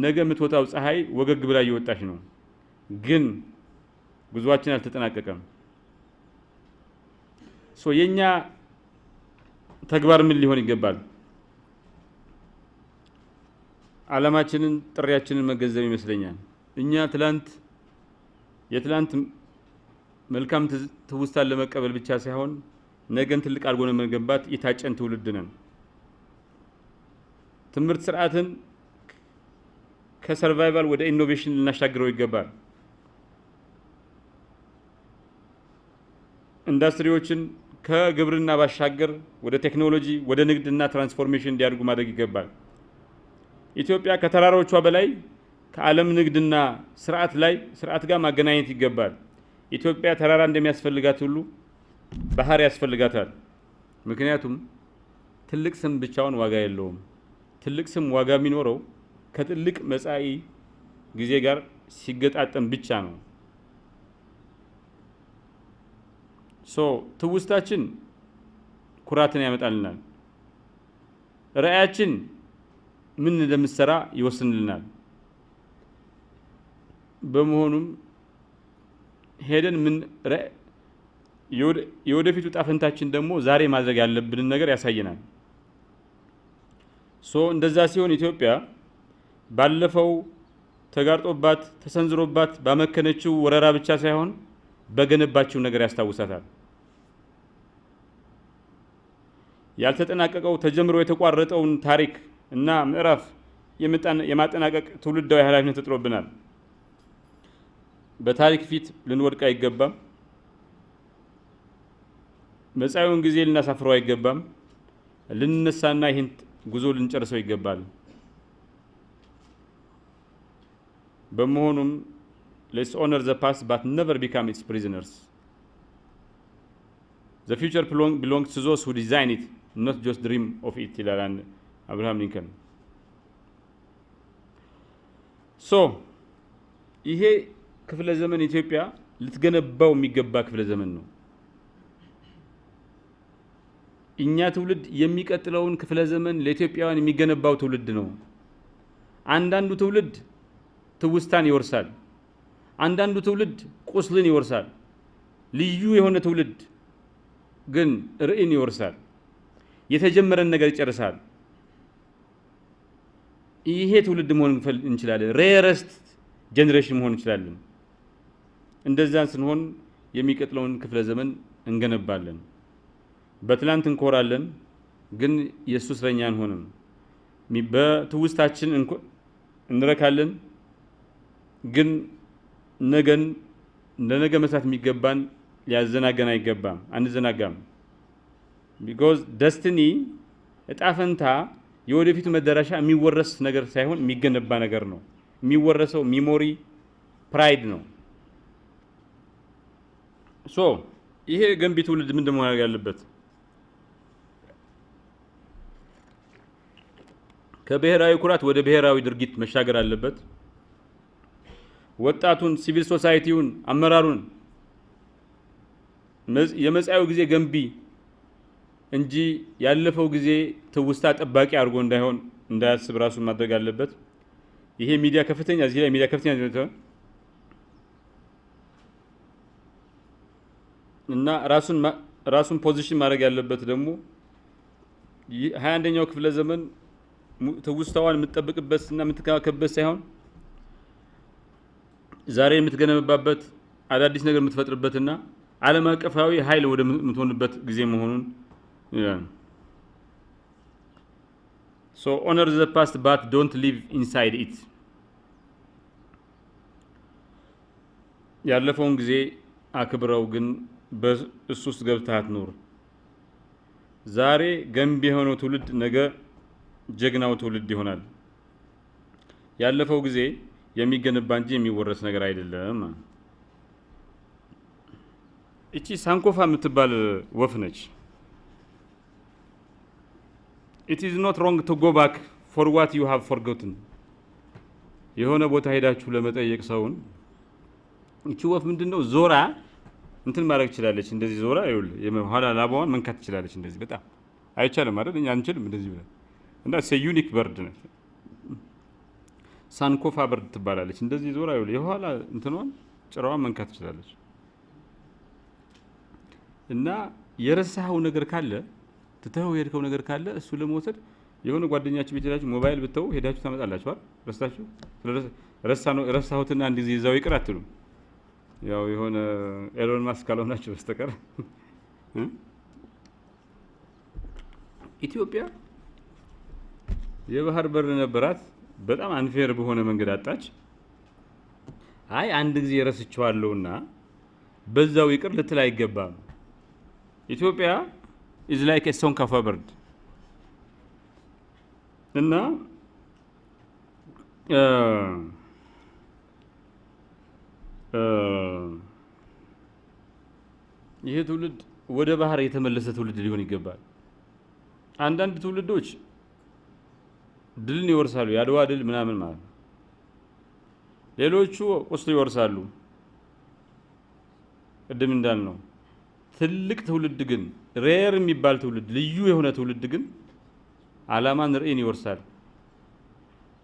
Speaker 1: ነገ የምትወጣው ፀሐይ ወገግ ብላ እየወጣች ነው። ግን ጉዟችን አልተጠናቀቀም። የኛ ተግባር ምን ሊሆን ይገባል? ዓላማችንን፣ ጥሪያችንን መገንዘብ ይመስለኛል። እኛ የትላንት መልካም ትውስታን ለመቀበል ብቻ ሳይሆን ነገን ትልቅ አድርጎ ለመገንባት የታጨን ትውልድ ነን። ትምህርት ስርዓትን ከሰርቫይቫል ወደ ኢኖቬሽን ልናሻግረው ይገባል። ኢንዱስትሪዎችን ከግብርና ባሻገር ወደ ቴክኖሎጂ፣ ወደ ንግድና ትራንስፎርሜሽን እንዲያድጉ ማድረግ ይገባል። ኢትዮጵያ ከተራሮቿ በላይ ከዓለም ንግድና ስርዓት ጋር ማገናኘት ይገባል። ኢትዮጵያ ተራራ እንደሚያስፈልጋት ሁሉ ባህር ያስፈልጋታል። ምክንያቱም ትልቅ ስም ብቻውን ዋጋ የለውም። ትልቅ ስም ዋጋ የሚኖረው ከትልቅ መጻኢ ጊዜ ጋር ሲገጣጠም ብቻ ነው። ትውስታችን ኩራትን ያመጣልናል። ራዕያችን ምን እንደምትሰራ ይወስንልናል። በመሆኑም ሄደን የወደፊቱ ጣፈንታችን ደግሞ ዛሬ ማድረግ ያለብንን ነገር ያሳየናል። እንደዛ ሲሆን ኢትዮጵያ ባለፈው ተጋርጦባት ተሰንዝሮባት ባመከነችው ወረራ ብቻ ሳይሆን በገነባችው ነገር ያስታውሳታል። ያልተጠናቀቀው ተጀምሮ የተቋረጠውን ታሪክ እና ምዕራፍ የማጠናቀቅ ትውልዳዊ ኃላፊነት ተጥሎብናል። በታሪክ ፊት ልንወድቅ አይገባም። መጻኢውን ጊዜ ልናሳፍረው አይገባም። ልንነሳና ይህን ጉዞ ልንጨርሰው ይገባል። በመሆኑም let's honor the past but never become its prisoners. The future belongs to those who design it, not just dream of it ይላል አብርሃም ሊንከን። ይሄ ክፍለ ዘመን ኢትዮጵያ ልትገነባው የሚገባ ክፍለ ዘመን ነው። እኛ ትውልድ የሚቀጥለውን ክፍለ ዘመን ለኢትዮጵያውያን የሚገነባው ትውልድ ነው። አንዳንዱ ትውልድ ትውስታን ይወርሳል። አንዳንዱ ትውልድ ቁስልን ይወርሳል። ልዩ የሆነ ትውልድ ግን ርዕይን ይወርሳል። የተጀመረን ነገር ይጨርሳል። ይሄ ትውልድ መሆን እንችላለን። ሬረስት ጀነሬሽን መሆን እንችላለን። እንደዛን ስንሆን የሚቀጥለውን ክፍለ ዘመን እንገነባለን። በትላንት እንኮራለን፣ ግን የሱ እስረኛ አንሆንም። በትውስታችን እንረካለን፣ ግን ለነገ መስራት የሚገባን ሊያዘናገን አይገባም። አንዘናጋም። ቢኮዝ ደስትኒ እጣ ፈንታ የወደፊቱ መዳረሻ የሚወረስ ነገር ሳይሆን የሚገነባ ነገር ነው። የሚወረሰው ሚሞሪ ፕራይድ ነው። ይሄ ገንቢ ትውልድ ምንድን መሆን ያለበት? ከብሔራዊ ኩራት ወደ ብሔራዊ ድርጊት መሻገር አለበት። ወጣቱን፣ ሲቪል ሶሳይቲውን፣ አመራሩን የመጻኢው ጊዜ ገንቢ እንጂ ያለፈው ጊዜ ትውስታ ጠባቂ አድርጎ እንዳያስብ ራሱን ማድረግ አለበት። ይሄ ሚዲያ ከፍተኛ እና ራሱን ፖዚሽን ማድረግ ያለበት ደግሞ 21ኛው ክፍለ ዘመን ትውስታዋን የምትጠብቅበትና የምትከባከብበት ሳይሆን ዛሬ የምትገነባበት አዳዲስ ነገር የምትፈጥርበትና ዓለም አቀፋዊ ኃይል ወደ የምትሆንበት ጊዜ መሆኑን ይላል። So honor the past but don't live inside it. ያለፈውን ጊዜ አክብረው ግን በእሱ ውስጥ ገብተህ አትኑር። ዛሬ ገንቢ የሆነው ትውልድ ነገ ጀግናው ትውልድ ይሆናል። ያለፈው ጊዜ የሚገነባ እንጂ የሚወረስ ነገር አይደለም። እቺ ሳንኮፋ የምትባል ወፍ ነች። It is not wrong to go back for what you have forgotten. የሆነ ቦታ ሄዳችሁ ለመጠየቅ ሰውን እቺ ወፍ ምንድነው ዞራ እንትን ማድረግ ትችላለች። እንደዚህ ዞራ ይኸውልህ የኋላ ላባዋን መንካት ትችላለች። እንደዚህ በጣም አይቻልም አይደል? እኛ አንችልም እንደዚህ ብለን እና ዩኒክ በርድ ነች። ሳንኮፋ በርድ ትባላለች። እንደዚህ ዞራ ይኸውልህ የኋላ እንትኗን ጭራዋን መንካት ትችላለች። እና የረሳኸው ነገር ካለ ትተኸው የሄድከው ነገር ካለ እሱ ለመውሰድ የሆነ ጓደኛችሁ ቤት ሄዳችሁ ሞባይል ብትተው ሄዳችሁ ታመጣላችሁ አይደል? ረስታችሁ ረሳሁትና አንድ ጊዜ እዛው ይቅር አትሉም። ያው የሆነ ኤሎን ማስክ ካልሆናችሁ በስተቀር ኢትዮጵያ የባህር በር ነበራት። በጣም አንፌር በሆነ መንገድ አጣች። አይ አንድ ጊዜ ረስቼዋለሁና በዛው ይቅር ልትል አይገባም። ኢትዮጵያ is like a song of a bird. እና ይሄ ትውልድ ወደ ባህር የተመለሰ ትውልድ ሊሆን ይገባል። አንዳንድ ትውልዶች ድልን ይወርሳሉ፣ ያድዋ ድል ምናምን ማለት ነው። ሌሎቹ ቁስል ይወርሳሉ። ቅድም እንዳልነው ትልቅ ትውልድ ግን ሬር የሚባል ትውልድ ልዩ የሆነ ትውልድ ግን ዓላማን ርዕይን ይወርሳል።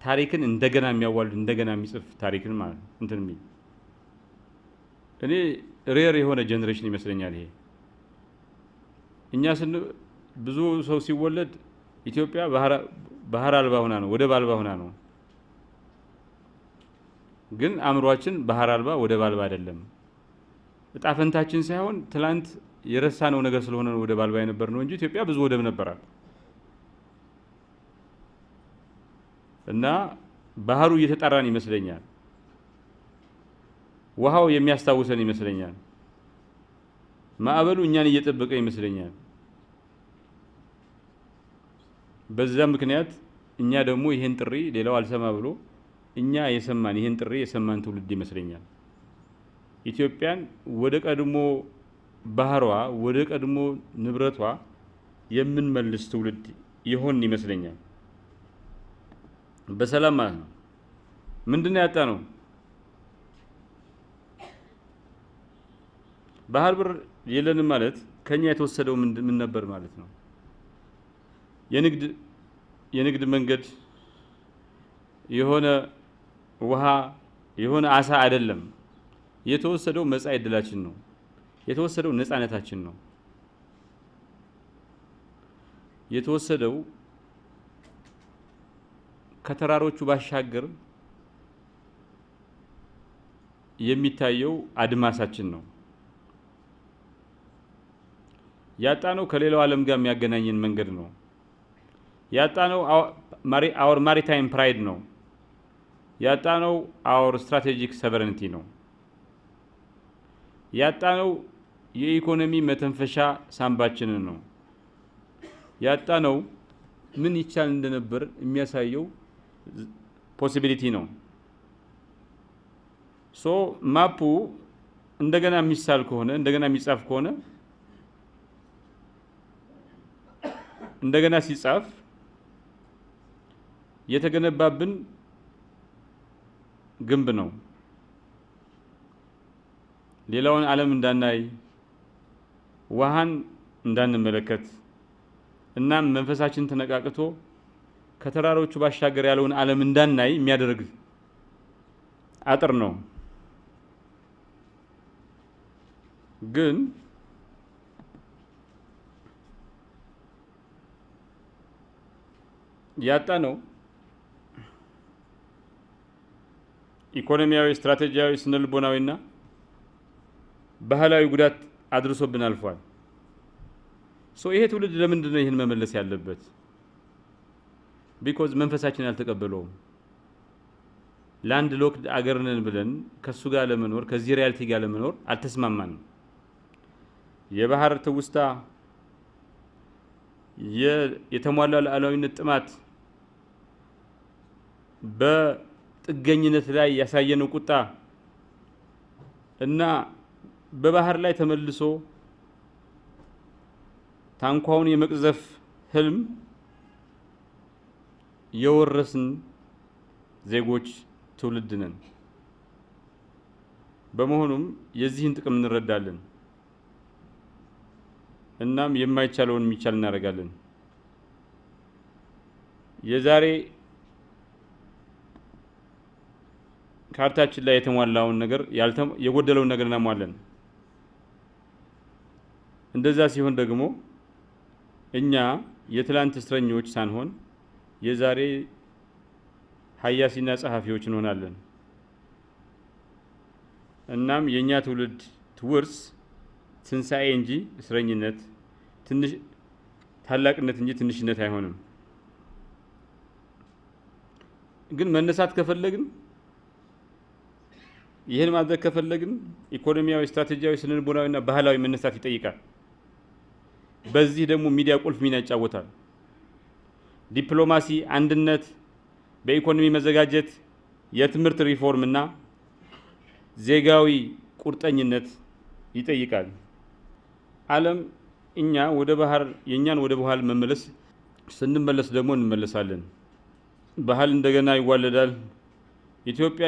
Speaker 1: ታሪክን እንደገና የሚያዋልድ እንደገና የሚጽፍ ታሪክን ማለት ነው። እንትን የሚል እኔ ሬር የሆነ ጀነሬሽን ይመስለኛል ይሄ። እኛ ብዙ ሰው ሲወለድ ኢትዮጵያ ባህር አልባ ሆና ነው፣ ወደብ አልባ ሆና ነው። ግን አእምሯችን ባህር አልባ ወደብ አልባ አይደለም። እጣ ፈንታችን ሳይሆን ትላንት የረሳነው ነገር ስለሆነ ነው ወደብ አልባ የነበር ነው እንጂ ኢትዮጵያ ብዙ ወደብ ነበራት። እና ባህሩ እየተጣራን ይመስለኛል። ውሃው የሚያስታውሰን ይመስለኛል። ማዕበሉ እኛን እየጠበቀ ይመስለኛል። በዛ ምክንያት እኛ ደግሞ ይሄን ጥሪ ሌላው አልሰማ ብሎ እኛ ይሄን ጥሪ የሰማን ትውልድ ይመስለኛል። ኢትዮጵያን ወደ ቀድሞ ባህሯ ወደ ቀድሞ ንብረቷ የምንመልስ ትውልድ ይሆን ይመስለኛል። በሰላም ማለት ነው። ምንድነው ያጣነው? ባህር በር የለንም ማለት ከኛ የተወሰደው ምን ነበር ማለት ነው? የንግድ መንገድ የሆነ ውሃ የሆነ አሳ አይደለም። የተወሰደው መጻኢ ዕድላችን ነው። የተወሰደው ነፃነታችን ነው። የተወሰደው ከተራሮቹ ባሻገር የሚታየው አድማሳችን ነው። ያጣነው ከሌላው ዓለም ጋር የሚያገናኘን መንገድ ነው። ያጣነው our maritime pride ነው። ያጣነው our strategic sovereignty ነው። ያጣነው የኢኮኖሚ መተንፈሻ ሳንባችንን ነው። ያጣነው ምን ይቻል እንደነበር የሚያሳየው ፖሲቢሊቲ ነው። ሶ ማፑ እንደገና የሚሳል ከሆነ እንደገና የሚጻፍ ከሆነ እንደገና ሲጻፍ የተገነባብን ግንብ ነው። ሌላውን ዓለም እንዳናይ ውሃን እንዳንመለከት እና መንፈሳችን ተነቃቅቶ ከተራሮቹ ባሻገር ያለውን ዓለም እንዳናይ የሚያደርግ አጥር ነው። ግን ያጣ ነው ኢኮኖሚያዊ፣ ስትራቴጂያዊ፣ ስነልቦናዊና ባህላዊ ጉዳት አድርሶብን አልፏል። ይሄ ትውልድ ለምንድን ነው ይህን መመለስ ያለበት? ቢኮዝ መንፈሳችን ያልተቀበለውም። ላንድ ሎክድ አገር ነን ብለን ከሱ ጋር ለመኖር ከዚህ ሪያሊቲ ጋር ለመኖር አልተስማማንም። የባህር ትውስታ፣ የተሟላ ሉዓላዊነት ጥማት፣ በጥገኝነት ላይ ያሳየነው ቁጣ እና በባህር ላይ ተመልሶ ታንኳውን የመቅዘፍ ህልም የወረስን ዜጎች ትውልድ ነን። በመሆኑም የዚህን ጥቅም እንረዳለን። እናም የማይቻለውን የሚቻል እናደርጋለን። የዛሬ ካርታችን ላይ የተሟላውን ነገር የጎደለውን ነገር እናሟለን። እንደዛ ሲሆን ደግሞ እኛ የትላንት እስረኞች ሳንሆን የዛሬ ሀያሲና ጸሐፊዎች እንሆናለን። እናም የኛ ትውልድ ውርስ ትንሳኤ እንጂ እስረኝነት፣ ታላቅነት እንጂ ትንሽነት አይሆንም። ግን መነሳት ከፈለግን፣ ይህን ማድረግ ከፈለግን ኢኮኖሚያዊ፣ ስትራቴጂያዊ፣ ስነልቦናዊና ባህላዊ መነሳት ይጠይቃል። በዚህ ደግሞ ሚዲያ ቁልፍ ሚና ይጫወታል። ዲፕሎማሲ፣ አንድነት፣ በኢኮኖሚ መዘጋጀት፣ የትምህርት ሪፎርም እና ዜጋዊ ቁርጠኝነት ይጠይቃል። ዓለም የኛን ወደ ባህል መመለስ ስንመለስ ደግሞ እንመለሳለን። ባህል እንደገና ይዋለዳል። ኢትዮጵያ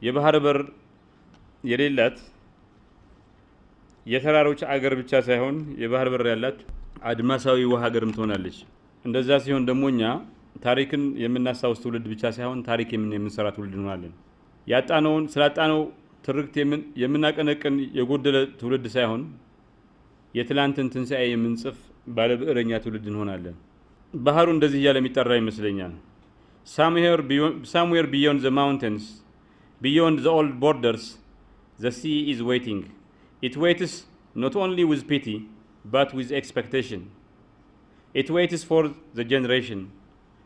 Speaker 1: የባህር በር የሌላት የተራሮች አገር ብቻ ሳይሆን የባህር በር ያላት አድማሳዊ ውሃ ሀገርም ትሆናለች። እንደዛ ሲሆን ደግሞ እኛ ታሪክን የምናስታውስ ትውልድ ብቻ ሳይሆን ታሪክ የምንሰራ ትውልድ እንሆናለን። ስላጣነው ትርክት የምናቀነቅን የጎደለ ትውልድ ሳይሆን የትላንትን ትንሣኤ የምንጽፍ ባለብዕረኛ ትውልድ እንሆናለን። ባህሩ እንደዚህ እያለ የሚጠራ ይመስለኛል። somewhere beyond the mountains, beyond the old borders, the sea is waiting. It waits not only with pity, but with expectation. It waits for the generation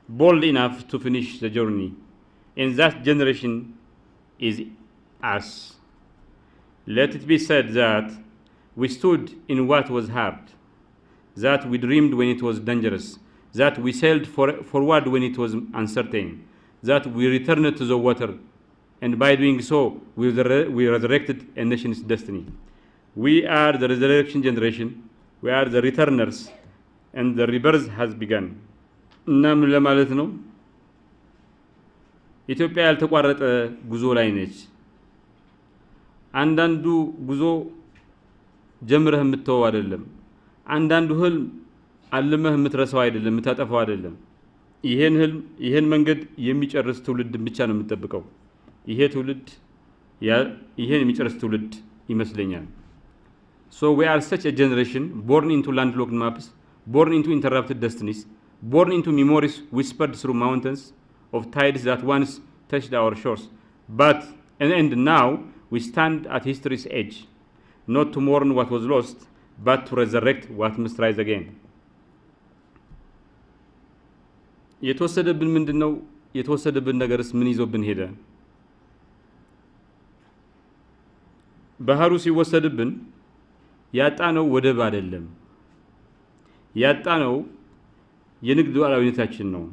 Speaker 1: bold enough to finish the journey. And that generation is us. Let it be said that we stood in what was hard, that we dreamed when it was dangerous, that we sailed forward when it was uncertain, that we returned to the water, and by doing so, we resurrected a nation's destiny. We are the resurrection generation, we are the returners, and the rebirth has begun. እና ምን ለማለት ነው? ኢትዮጵያ ያልተቋረጠ ጉዞ ላይ ነች። አንዳንዱ ጉዞ ጀምረህ የምትተወው አይደለም። አንዳንዱ ህልም አልመህ የምትረሳው አይደለም፣ የምታጠፋው አይደለም። ይሄን መንገድ የሚጨርስ ትውልድ ብቻ ነው የምንጠብቀው። ይሄን የሚጨርስ ትውልድ ይመስለኛል። So we are such a generation born into landlocked maps, born into interrupted destinies, born into memories whispered through mountains of tides that once touched our shores. And now we stand at history's edge, not to mourn what was lost, but to resurrect what must rise again. የተወሰደብን ምንድነው? የተወሰደብን ነገርስ ምን ይዞብን ሄደ? ባህሩ ሲወሰድብን ያጣነው ወደብ አይደለም። ያጣነው የንግድ ሉዓላዊነታችን ነው።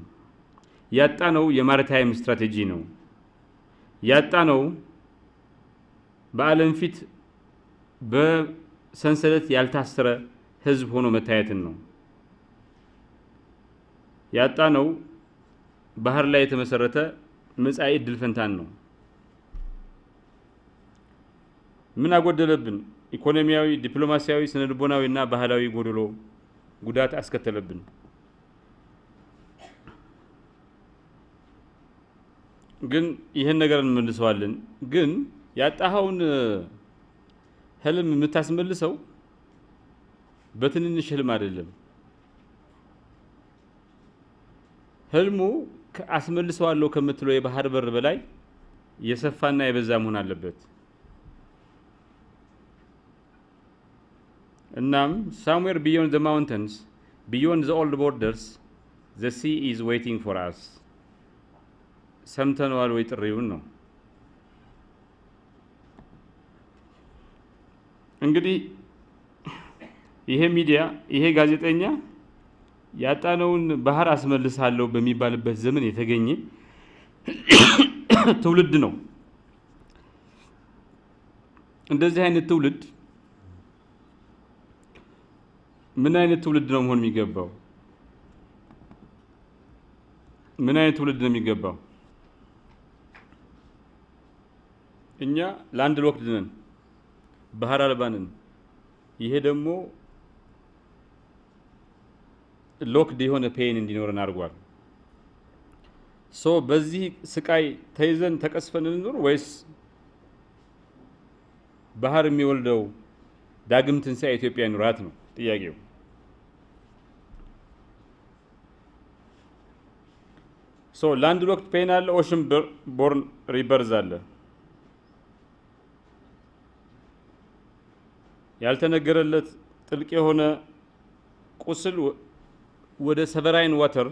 Speaker 1: ያጣነው የማሪታይም ስትራቴጂ ነው። ያጣነው በዓለም ፊት በሰንሰለት ያልታሰረ ህዝብ ሆኖ መታየትን ነው። ያጣነው ባህር ላይ የተመሰረተ መጻኢ ዕድል ፈንታን ነው። ምን አጎደለብን? ኢኮኖሚያዊ፣ ዲፕሎማሲያዊ፣ ስነልቦናዊና ባህላዊ ጎደሎ ጉዳት አስከተለብን። ግን ይሄን ነገር እንመልሰዋለን። ግን ያጣኸውን ህልም የምታስመልሰው በትንንሽ ህልም አይደለም። ህልሙ አስመልሰዋለሁ ከምትለው የባህር በር በላይ የሰፋና የበዛ መሆን አለበት። እናም somewhere beyond the mountains, beyond the old borders, the sea is waiting for us. ሰምተነዋል ወይ ጥሪውን ነው። እንግዲህ ይሄ ሚዲያ ይሄ ጋዜጠኛ ያጣነውን ባህር አስመልሳለሁ በሚባልበት ዘመን የተገኘ ትውልድ ነው። እንደዚህ አይነት ትውልድ ምን አይነት ትውልድ ነው መሆን የሚገባው? ምን አይነት ትውልድ ነው የሚገባው? እኛ ላንድ ሎክድ ነን፣ ባህር አልባ ነን። ይሄ ደግሞ ሎክድ የሆነ ፔን እንዲኖረን አድርጓል። ሶ በዚህ ስቃይ ተይዘን ተቀስፈን እንኑር ወይስ ባህር የሚወልደው ዳግም ትንሣኤ ኢትዮጵያ ይኑራት ነው ጥያቄው። ሶ ላንድ ሎክድ ፔን አለ፣ ኦሽን ቦርን ሪበርዝ አለ። ያልተነገረለት ጥልቅ የሆነ ቁስል ወደ ሰቨራይን ዋተር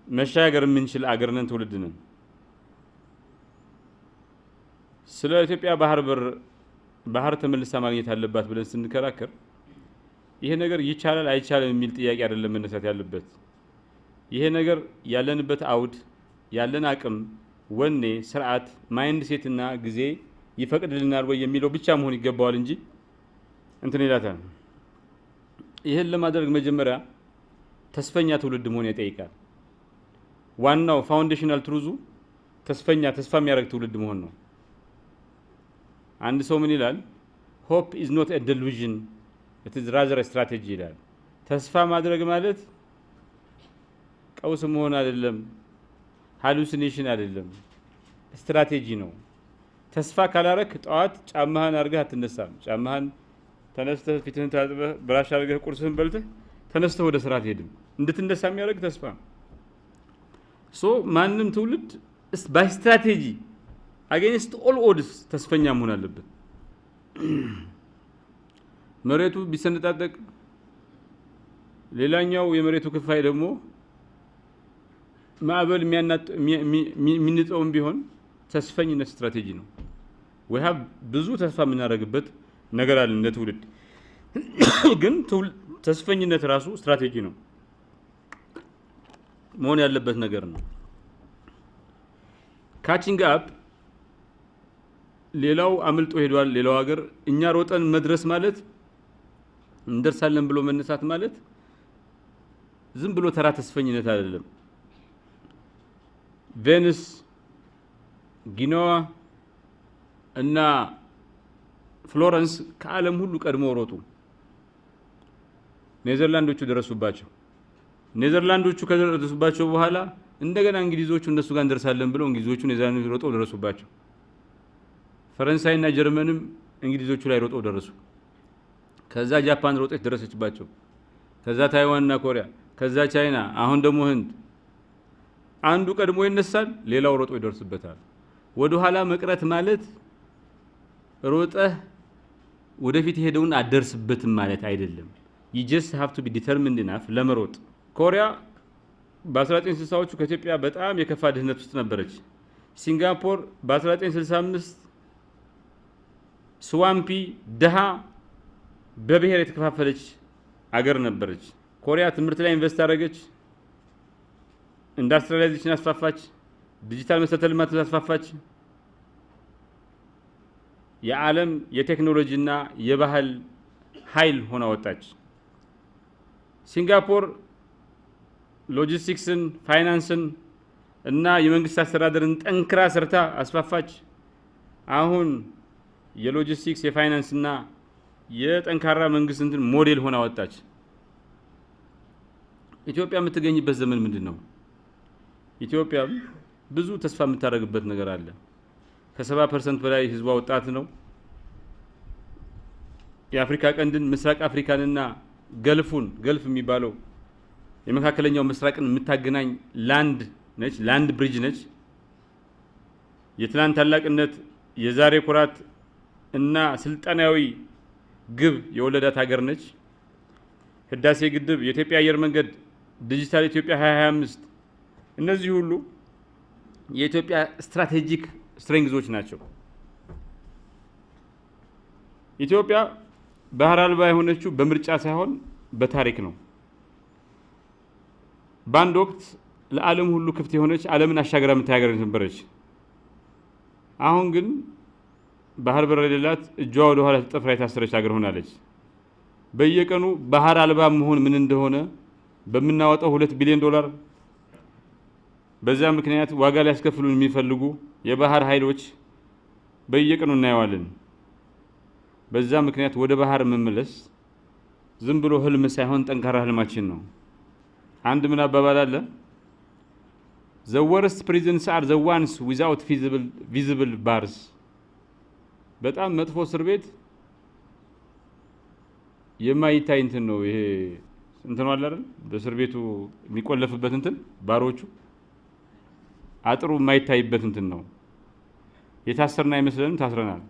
Speaker 1: መሻገር የምንችል አገር ነን፣ ትውልድ ነን። ስለ ኢትዮጵያ ባህር ተመልሳ ማግኘት አለባት ብለን ስንከራከር ይሄ ነገር ይቻላል አይቻልም የሚል ጥያቄ አይደለም መነሳት ያለበት። ይሄ ነገር ያለንበት አውድ፣ ያለን አቅም፣ ወኔ፣ ስርዓት፣ ማይንድ ሴትና ጊዜ ይፈቅድልናል ወይ የሚለው ብቻ መሆን ይገባዋል እንጂ እንትን ይላታል። ይሄን ለማድረግ መጀመሪያ ተስፈኛ ትውልድ መሆን ይጠይቃል። ዋናው ፋውንዴሽናል ትሩዙ ተስፋ የሚያደርግ ትውልድ መሆን ነው። አንድ ሰው ምን ይላል? ሆፕ ኢዝ ኖት ኤ ዴሉዥን ኢት ኢዝ ራዘር ስትራቴጂ ይላል። ተስፋ ማድረግ ማለት ቀውስ መሆን አይደለም፣ ሃሉሲኔሽን አይደለም፣ ስትራቴጂ ነው። ተስፋ ካላረክ ጠዋት ጫማህን አድርገህ አትነሳም። ጫማህን ተነስተህ ፊትህን ታጥበህ ብራሽ አድርገህ ቁርስህን በልተህ ተነስተህ ወደ ስራ አትሄድም። እንድትነሳ የሚያደርግ ተስፋ። ሶ ማንም ትውልድ ባይ ስትራቴጂ አጌንስት ኦል ኦድስ ተስፈኛ መሆን አለበት። መሬቱ ቢሰነጣጠቅ ሌላኛው የመሬቱ ክፋይ ደግሞ ማዕበል የሚንጠውም ቢሆን ተስፈኝነት ስትራቴጂ ነው። ብዙ ተስፋ የምናደርግበት ነገር አለ እንደ ትውልድ። ግን ተስፈኝነት ራሱ ስትራቴጂ ነው፣ መሆን ያለበት ነገር ነው። ካቺንግ አፕ ሌላው አምልጦ ሄዷል፣ ሌላው ሀገር። እኛ ሮጠን መድረስ ማለት እንደርሳለን ብሎ መነሳት ማለት ዝም ብሎ ተራ ተስፈኝነት አይደለም። ቬኒስ፣ ጊኖዋ እና ፍሎረንስ ከዓለም ሁሉ ቀድሞ ሮጡ። ኔዘርላንዶቹ ደረሱባቸው። ኔዘርላንዶቹ ከደረሱባቸው በኋላ እንደገና እንግሊዞቹ እነሱ ጋር እንደርሳለን ብለው እንግሊዞቹ ኔዘርላንዶቹ ሮጠው ደረሱባቸው። ፈረንሳይና ጀርመንም እንግሊዞቹ ላይ ሮጠው ደረሱ። ከዛ ጃፓን ሮጠች ደረሰችባቸው። ከዛ ታይዋንና ኮሪያ፣ ከዛ ቻይና፣ አሁን ደግሞ ህንድ። አንዱ ቀድሞ ይነሳል፣ ሌላው ሮጦ ይደርስበታል። ወደ ኋላ መቅረት ማለት ሮጠህ ወደፊት ሄደውን አደርስበትም ማለት አይደለም። you just have to be determined enough ለመሮጥ። ኮሪያ በ1960ዎቹ ከኢትዮጵያ በጣም የከፋ ድህነት ውስጥ ነበረች። ሲንጋፖር በ1965 ስዋምፒ ደሃ በብሔር የተከፋፈለች አገር ነበረች። ኮሪያ ትምህርት ላይ ኢንቨስት አደረገች፣ ኢንዱስትሪያላይዜሽን አስፋፋች፣ ዲጂታል መሰረተ ልማት አስፋፋች። የዓለም የቴክኖሎጂና የባህል ኃይል ሆና ወጣች። ሲንጋፖር ሎጂስቲክስን፣ ፋይናንስን እና የመንግስት አስተዳደርን ጠንክራ ሰርታ አስፋፋች። አሁን የሎጂስቲክስ የፋይናንስ እና የጠንካራ መንግስት እንትን ሞዴል ሆና ወጣች። ኢትዮጵያ የምትገኝበት ዘመን ምንድነው? ኢትዮጵያ ብዙ ተስፋ የምታደርግበት ነገር አለ። ከ70% በላይ ህዝቧ ወጣት ነው። የአፍሪካ ቀንድን፣ ምስራቅ አፍሪካንና ገልፍ የሚባለው የመካከለኛው ምስራቅን የምታገናኝ ላንድ ነች፣ ላንድ ብሪጅ ነች። የትናንት ታላቅነት የዛሬ ኩራት እና ስልጣናዊ ግብ የወለዳት ሀገር ነች። ህዳሴ ግድብ፣ የኢትዮጵያ አየር መንገድ፣ ዲጂታል ኢትዮጵያ 2025 እነዚህ ሁሉ የኢትዮጵያ ስትራቴጂክ ስትሬንግዞች ናቸው። ኢትዮጵያ ባህር አልባ የሆነችው በምርጫ ሳይሆን በታሪክ ነው። በአንድ ወቅት ለዓለም ሁሉ ክፍት የሆነች ዓለምን አሻገራ የምታይ ሀገር ነበረች። አሁን ግን ባህር በር የሌላት እጇ ወደ ኋላ ተጠፍራ የታሰረች ሀገር ሆናለች። በየቀኑ ባህር አልባ መሆን ምን እንደሆነ በምናወጣው $2 ቢሊዮን በዛ ምክንያት ዋጋ ሊያስከፍሉን የሚፈልጉ የባህር ኃይሎች በየቀኑ እናየዋለን። በዛ ምክንያት ወደ ባህር መመለስ ዝም ብሎ ህልም ሳይሆን ጠንካራ ህልማችን ነው። አንድ ምን አባባል አለ፣ the worst prisons are the ones without visible bars። በጣም መጥፎ እስር ቤት የማይታይ እንትን ነው። ይሄ እንትን አለ አይደል፣ በእስር ቤቱ የሚቆለፍበት እንትን ባሮቹ አጥሩ የማይታይበት እንትን ነው። የታሰርና አይመስለንም፣ ታስረናል።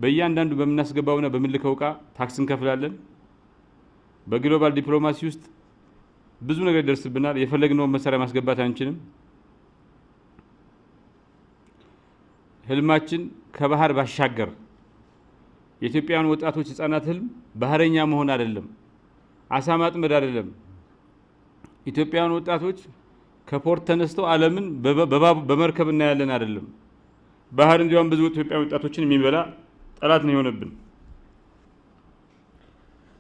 Speaker 1: በእያንዳንዱ በምናስገባውና በምንልከው ዕቃ ታክስ እንከፍላለን። በግሎባል ዲፕሎማሲ ውስጥ ብዙ ነገር ይደርስብናል። የፈለግነውን መሳሪያ ማስገባት አንችልም። ህልማችን ከባህር ባሻገር የኢትዮጵያውያን ወጣቶች ህፃናት ህልም ባህረኛ መሆን አይደለም፣ አሳ ማጥመድ አይደለም። ኢትዮጵያውያን ወጣቶች ከፖርት ተነስተው ዓለምን በመርከብ እናያለን አይደለም። ባህር እንዲያውም ብዙ ኢትዮጵያውያን ወጣቶችን የሚበላ ጠላት ነው የሆነብን።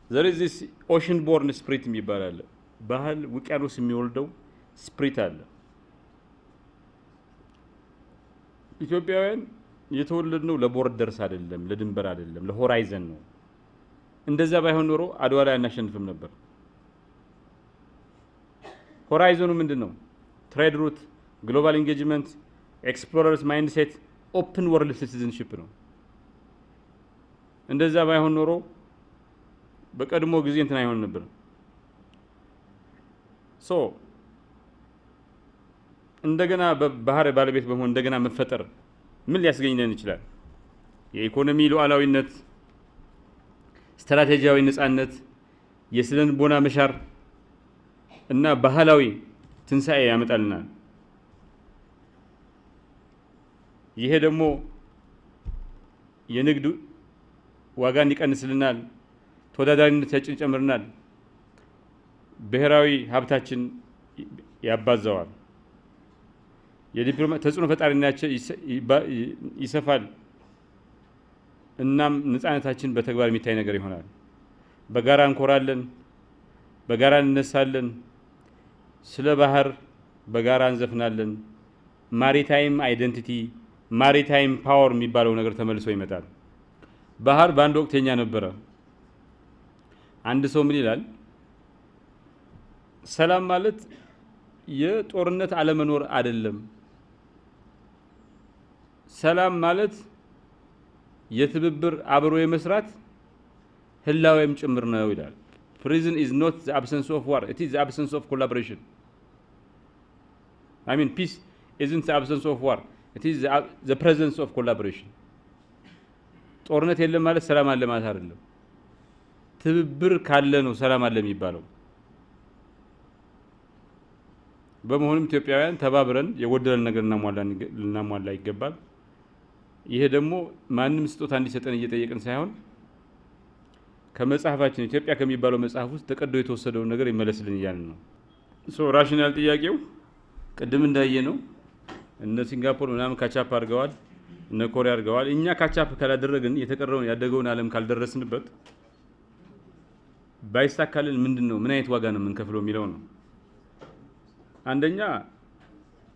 Speaker 1: there is this ocean born spirit የሚባል አለ። ባህል ውቅያኖስ የሚወልደው ስፕሪት አለ። ኢትዮጵያውያን የተወለድነው ለቦርደርስ አይደለም፣ ለድንበር አይደለም፣ ለሆራይዘን ነው። እንደዛ ባይሆን ኖሮ አድዋ ላይ አናሸንፍም ነበር። ሆራይዘኑ ምንድነው? ትሬድ ሩት፣ ግሎባል ኢንጌጅመንት፣ ኤክስፕሎረርስ ማይንድሴት፣ ኦፕን ወርልድ ሲቲዝንሺፕ ነው። እንደዛ ባይሆን ኖሮ በቀድሞ ጊዜ እንትን አይሆን ነበር። ሶ እንደገና በባህር ባለቤት በመሆን እንደገና መፈጠር ምን ሊያስገኝልን ይችላል? የኢኮኖሚ ሉዓላዊነት፣ ስትራቴጂያዊ ነጻነት፣ የስነ ልቦና መሻር እና ባህላዊ ትንሳኤ ያመጣልናል። ይሄ ደግሞ የንግድ ዋጋን ይቀንስልናል፣ ተወዳዳሪነት ይጨምርናል፣ ብሔራዊ ሀብታችን ያባዛዋል፣ የዲፕሎማሲ ተጽዕኖ ፈጣሪነታችን ይሰፋል። እናም ነፃነታችን በተግባር የሚታይ ነገር ይሆናል። በጋራ እንኮራለን፣ በጋራ እንነሳለን፣ ስለ ባህር በጋራ እንዘፍናለን። ማሪታይም አይደንቲቲ፣ ማሪታይም ፓወር የሚባለው ነገር ተመልሶ ይመጣል። ባህር በአንድ ወቅት የኛ ነበረ። አንድ ሰው ምን ይላል? ሰላም ማለት የጦርነት አለመኖር አይደለም። ሰላም ማለት የትብብር አብሮ የመስራት ህላዌም ጭምር ነው ይላል። Prison is not the absence of war, it is the absence of collaboration. I mean, peace isn't the absence of war, it is the presence of collaboration. ጦርነት የለም ማለት ሰላም አለ ማለት አይደለም። ትብብር ካለ ነው ሰላም አለ የሚባለው። በመሆኑም ኢትዮጵያውያን ተባብረን የጎደለን ነገር ልናሟላ ይገባል። ይሄ ደግሞ ማንም ስጦታ እንዲሰጠን እየጠየቅን ሳይሆን ከመጽሐፋችን ኢትዮጵያ ከሚባለው መጽሐፍ ውስጥ ተቀዶ የተወሰደው ነገር ይመለስልን እያልን ነው። ራሽናል ጥያቄው ቅድም እንዳየ ነው። እነ ሲንጋፖር ምናምን ካቻፕ አድርገዋል፣ እነ ኮሪያ አድርገዋል። እኛ ካቻፕ ካላደረግን የተቀረውን ያደገውን ዓለም ካልደረስንበት ባይሳካልን ምንድነው ምን አይነት ዋጋ ነው የምንከፍለው የሚለው ነው። አንደኛ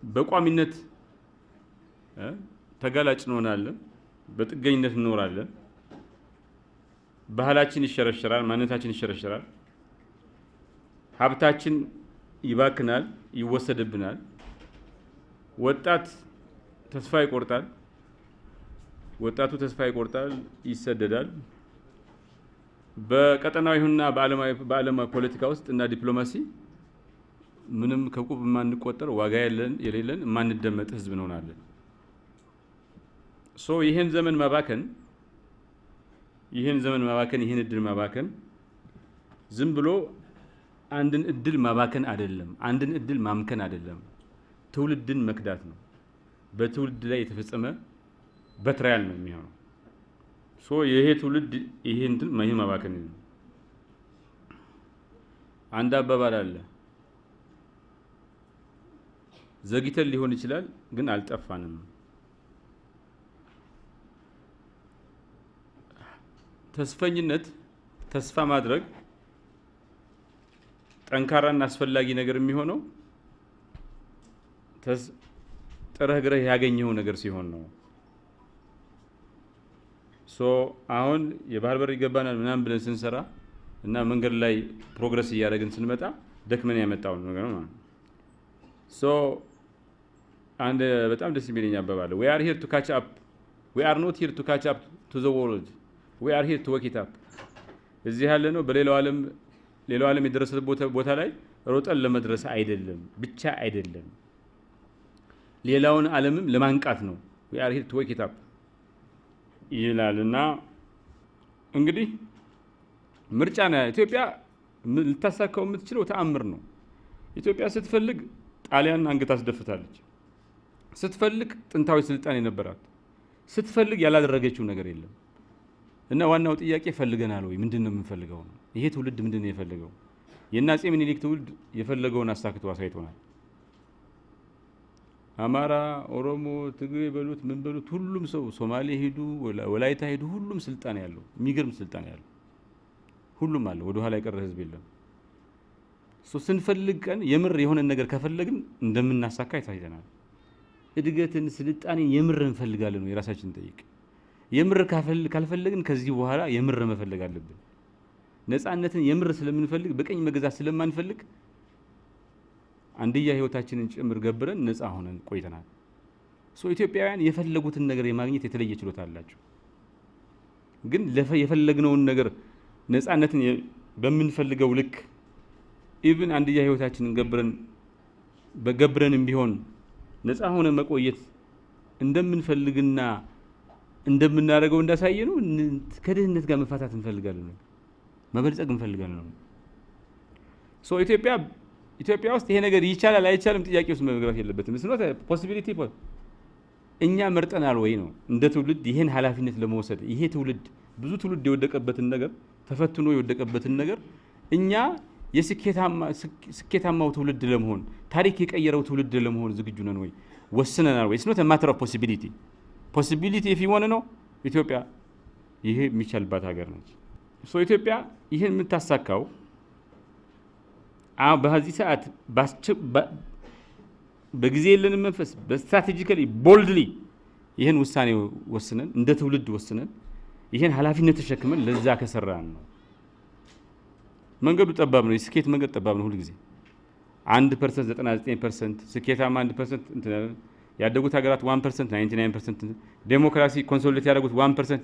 Speaker 1: በቋሚነት ተጋላጭ እንሆናለን፣ በጥገኝነት እንኖራለን። ባህላችን ይሸረሸራል፣ ማንነታችን ይሸረሸራል፣ ሀብታችን ይባክናል፣ ይወሰድብናል። ወጣት ተስፋ ይቆርጣል፣ ወጣቱ ተስፋ ይቆርጣል፣ ይሰደዳል። በቀጠናው ይሁንና በዓለማዊ ፖለቲካ ውስጥ እና ዲፕሎማሲ ምንም ከቁብ ማንቆጠር ዋጋ የሌለን ማንደመጥ ህዝብ እንሆናለን። ይህን ዘመን ማባከን ይህን እድል ማባከን ዝም ብሎ አንድን እድል ማባከን አይደለም፣ አንድን እድል ማምከን አይደለም፣ ትውልድን መክዳት ነው። በትውልድ ላይ የተፈጸመ በትራያል ነው የሚሆነው። ይሄ ትውልድ ይህን ማባከን ነው። አንድ አባባል አለ፣ ዘግይተን ሊሆን ይችላል ግን አልጠፋንም። ተስፈኝነት ተስፋ ማድረግ ጠንካራና አስፈላጊ ነገር የሚሆነው ጥረህ ግረህ ያገኘው ነገር ሲሆን ነው። አሁን የባህር በር ይገባናል ምናምን ብለን ስንሰራ እና መንገድ ላይ ፕሮግረስ እያደረግን ስንመጣ ደክመን ያመጣው ነገር ነው። አንድ በጣም ደስ የሚለኝ አባባል we are here to catch up, we are not here to catch up to the world, we are here to wake it up። እዚህ ያለ ነው በሌላው ዓለም የደረሰበት ቦታ ላይ ሮጠን ለመድረስ አይደለም ብቻ አይደለም፣ ሌላውን ዓለምም ለማንቃት ነው። we are here to wake it up ይላልና እንግዲህ ምርጫ ነው ኢትዮጵያ ልታሳካው የምትችለው ተአምር ነው። ኢትዮጵያ ስትፈልግ ጣሊያን አንገት አስደፍታለች። ስትፈልግ ጥንታዊ ስልጣኔ ነበራት። ስትፈልግ ያላደረገችው ነገር የለም። እና ዋናው ጥያቄ ፈልገናል ወይ? ምንድነው የምንፈልገው ነው? ይሄ ትውልድ ምንድነው የፈለገው? የአፄ ምኒልክ ትውልድ የፈለገውን አሳክቶ አሳይቶናል። አማራ፣ ኦሮሞ፣ ትግሬ በሉት ምን በሉት ሁሉም ሰው ሶማሌ ሄዱ፣ ወላይታ ሄዱ፣ ሁሉም ስልጣን ያለው የሚገርም ስልጣን ያለው ሁሉም አለ። ወደ ኋላ የቀረ ህዝብ የለም። ስንፈልግ ቀን የምር የሆነ ነገር ከፈለግን እንደምናሳካ ይታየናል። እድገትን ስልጣኔን የምር እንፈልጋለን ነው የራሳችንን ጠይቅ። የምር ካልፈለግን ከዚህ በኋላ የምር መፈለግ አለብን። ነፃነትን የምር ስለምንፈልግ በቀኝ መገዛት ስለማንፈልግ አንድያ ህይወታችንን ጭምር ገብረን ነፃ ሆነን ቆይተናል። ኢትዮጵያውያን የፈለጉትን ነገር የማግኘት የተለየ ችሎታ አላቸው። ግን የፈለግነውን ነገር ነፃነትን በምንፈልገው ልክ ኢቭን አንድያ ህይወታችንን ገብረንም ቢሆን ነፃ ሆነ መቆየት እንደምንፈልግና እንደምናደርገው እንዳሳየ ነው። ከድህነት ጋር መፋታት እንፈልጋለን፣ መበልጸግ እንፈልጋለን። ኢትዮጵያ ውስጥ ይሄ ነገር ይቻላል አይቻልም ጥያቄ ውስጥ መግባት የለበትም። እስኖት ፖሲቢሊቲ እኛ መርጠናል ወይ ነው እንደ ትውልድ ይሄን ኃላፊነት ለመውሰድ። ይሄ ትውልድ ብዙ ትውልድ የወደቀበትን ነገር ተፈትኖ የወደቀበትን ነገር እኛ የስኬታማው ትውልድ ለመሆን ታሪክ የቀየረው ትውልድ ለመሆን ዝግጁ ነን ወይ? ወስነናል ወይ? እስኖት ማተር ኦፍ ፖሲቢሊቲ if you want to know ኢትዮጵያ ይሄ የሚቻልባት ሀገር ነች። ኢትዮጵያ ይሄን የምታሳካው በዚህ ሰዓት በጊዜ የለንም መንፈስ በስትራቴጂካሊ ቦልድሊ ይሄን ውሳኔ ወስነን እንደ ትውልድ ወስነን ይሄን ኃላፊነት ተሸክመን ለዛ ከሰራን ነው። መንገዱ ጠባብ ነው። የስኬት መንገድ ጠባብ ነው። ሁሉ ጊዜ 1% 99% ስኬታማ 1% ያደጉት ሀገራት 1% 99% ዴሞክራሲ ኮንሶሊዴት ያደረጉት 1%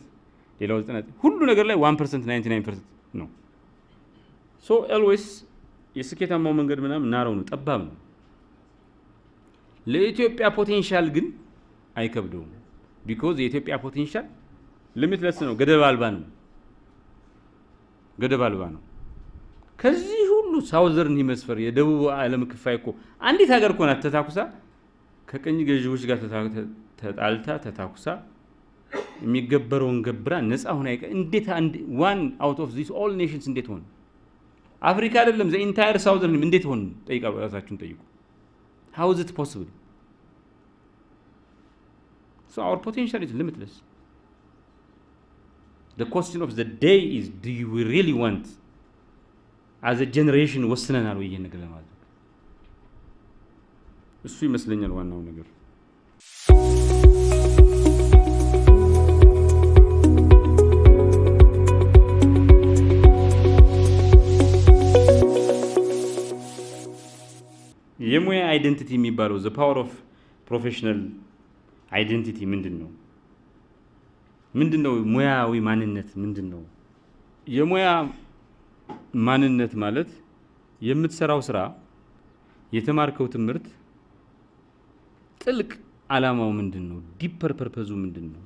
Speaker 1: ሌላው 99 ሁሉ ነገር ላይ 1% 99% ነው። always የስኬታማው መንገድ ምናምን ናረው ነው፣ ጠባብ ነው። ለኢትዮጵያ ፖቴንሻል ግን አይከብደውም። ቢኮዝ የኢትዮጵያ ፖቴንሻል ሊሚትለስ ነው፣ ገደብ አልባ ነው። ከዚህ ሁሉ ሳውዘርን ሄሚስፌር የደቡብ ዓለም ክፋይ እኮ አንዲት ሀገር እኮ ናት ተታኩሳ ከቀኝ ገዢዎች ጋር ተታኩሳ የሚገበረውን ገብራ ነፃ ሆና እንዴት one out of these all nations እንዴት ሆነ? አፍሪካ አይደለም the entire southern እንዴት ሆነ? ጠይቃሉ፣ ራሳችሁን ጠይቁ። how is it possible? our potential is limitless. The question of the day is, do you really want as a generation ወስነናል ወይ ይሄን ነገር ለማድረግ? እሱ ይመስለኛል ዋናው ነገር። የሙያ አይደንቲቲ የሚባለው the power of professional identity ምንድነው? ሙያዊ ማንነት ምንድነው? የሙያ ማንነት ማለት የምትሰራው ስራ የተማርከው ትምህርት ጥልቅ ዓላማው ምንድነው? ዲፐር ፐርፐዙ ምንድነው?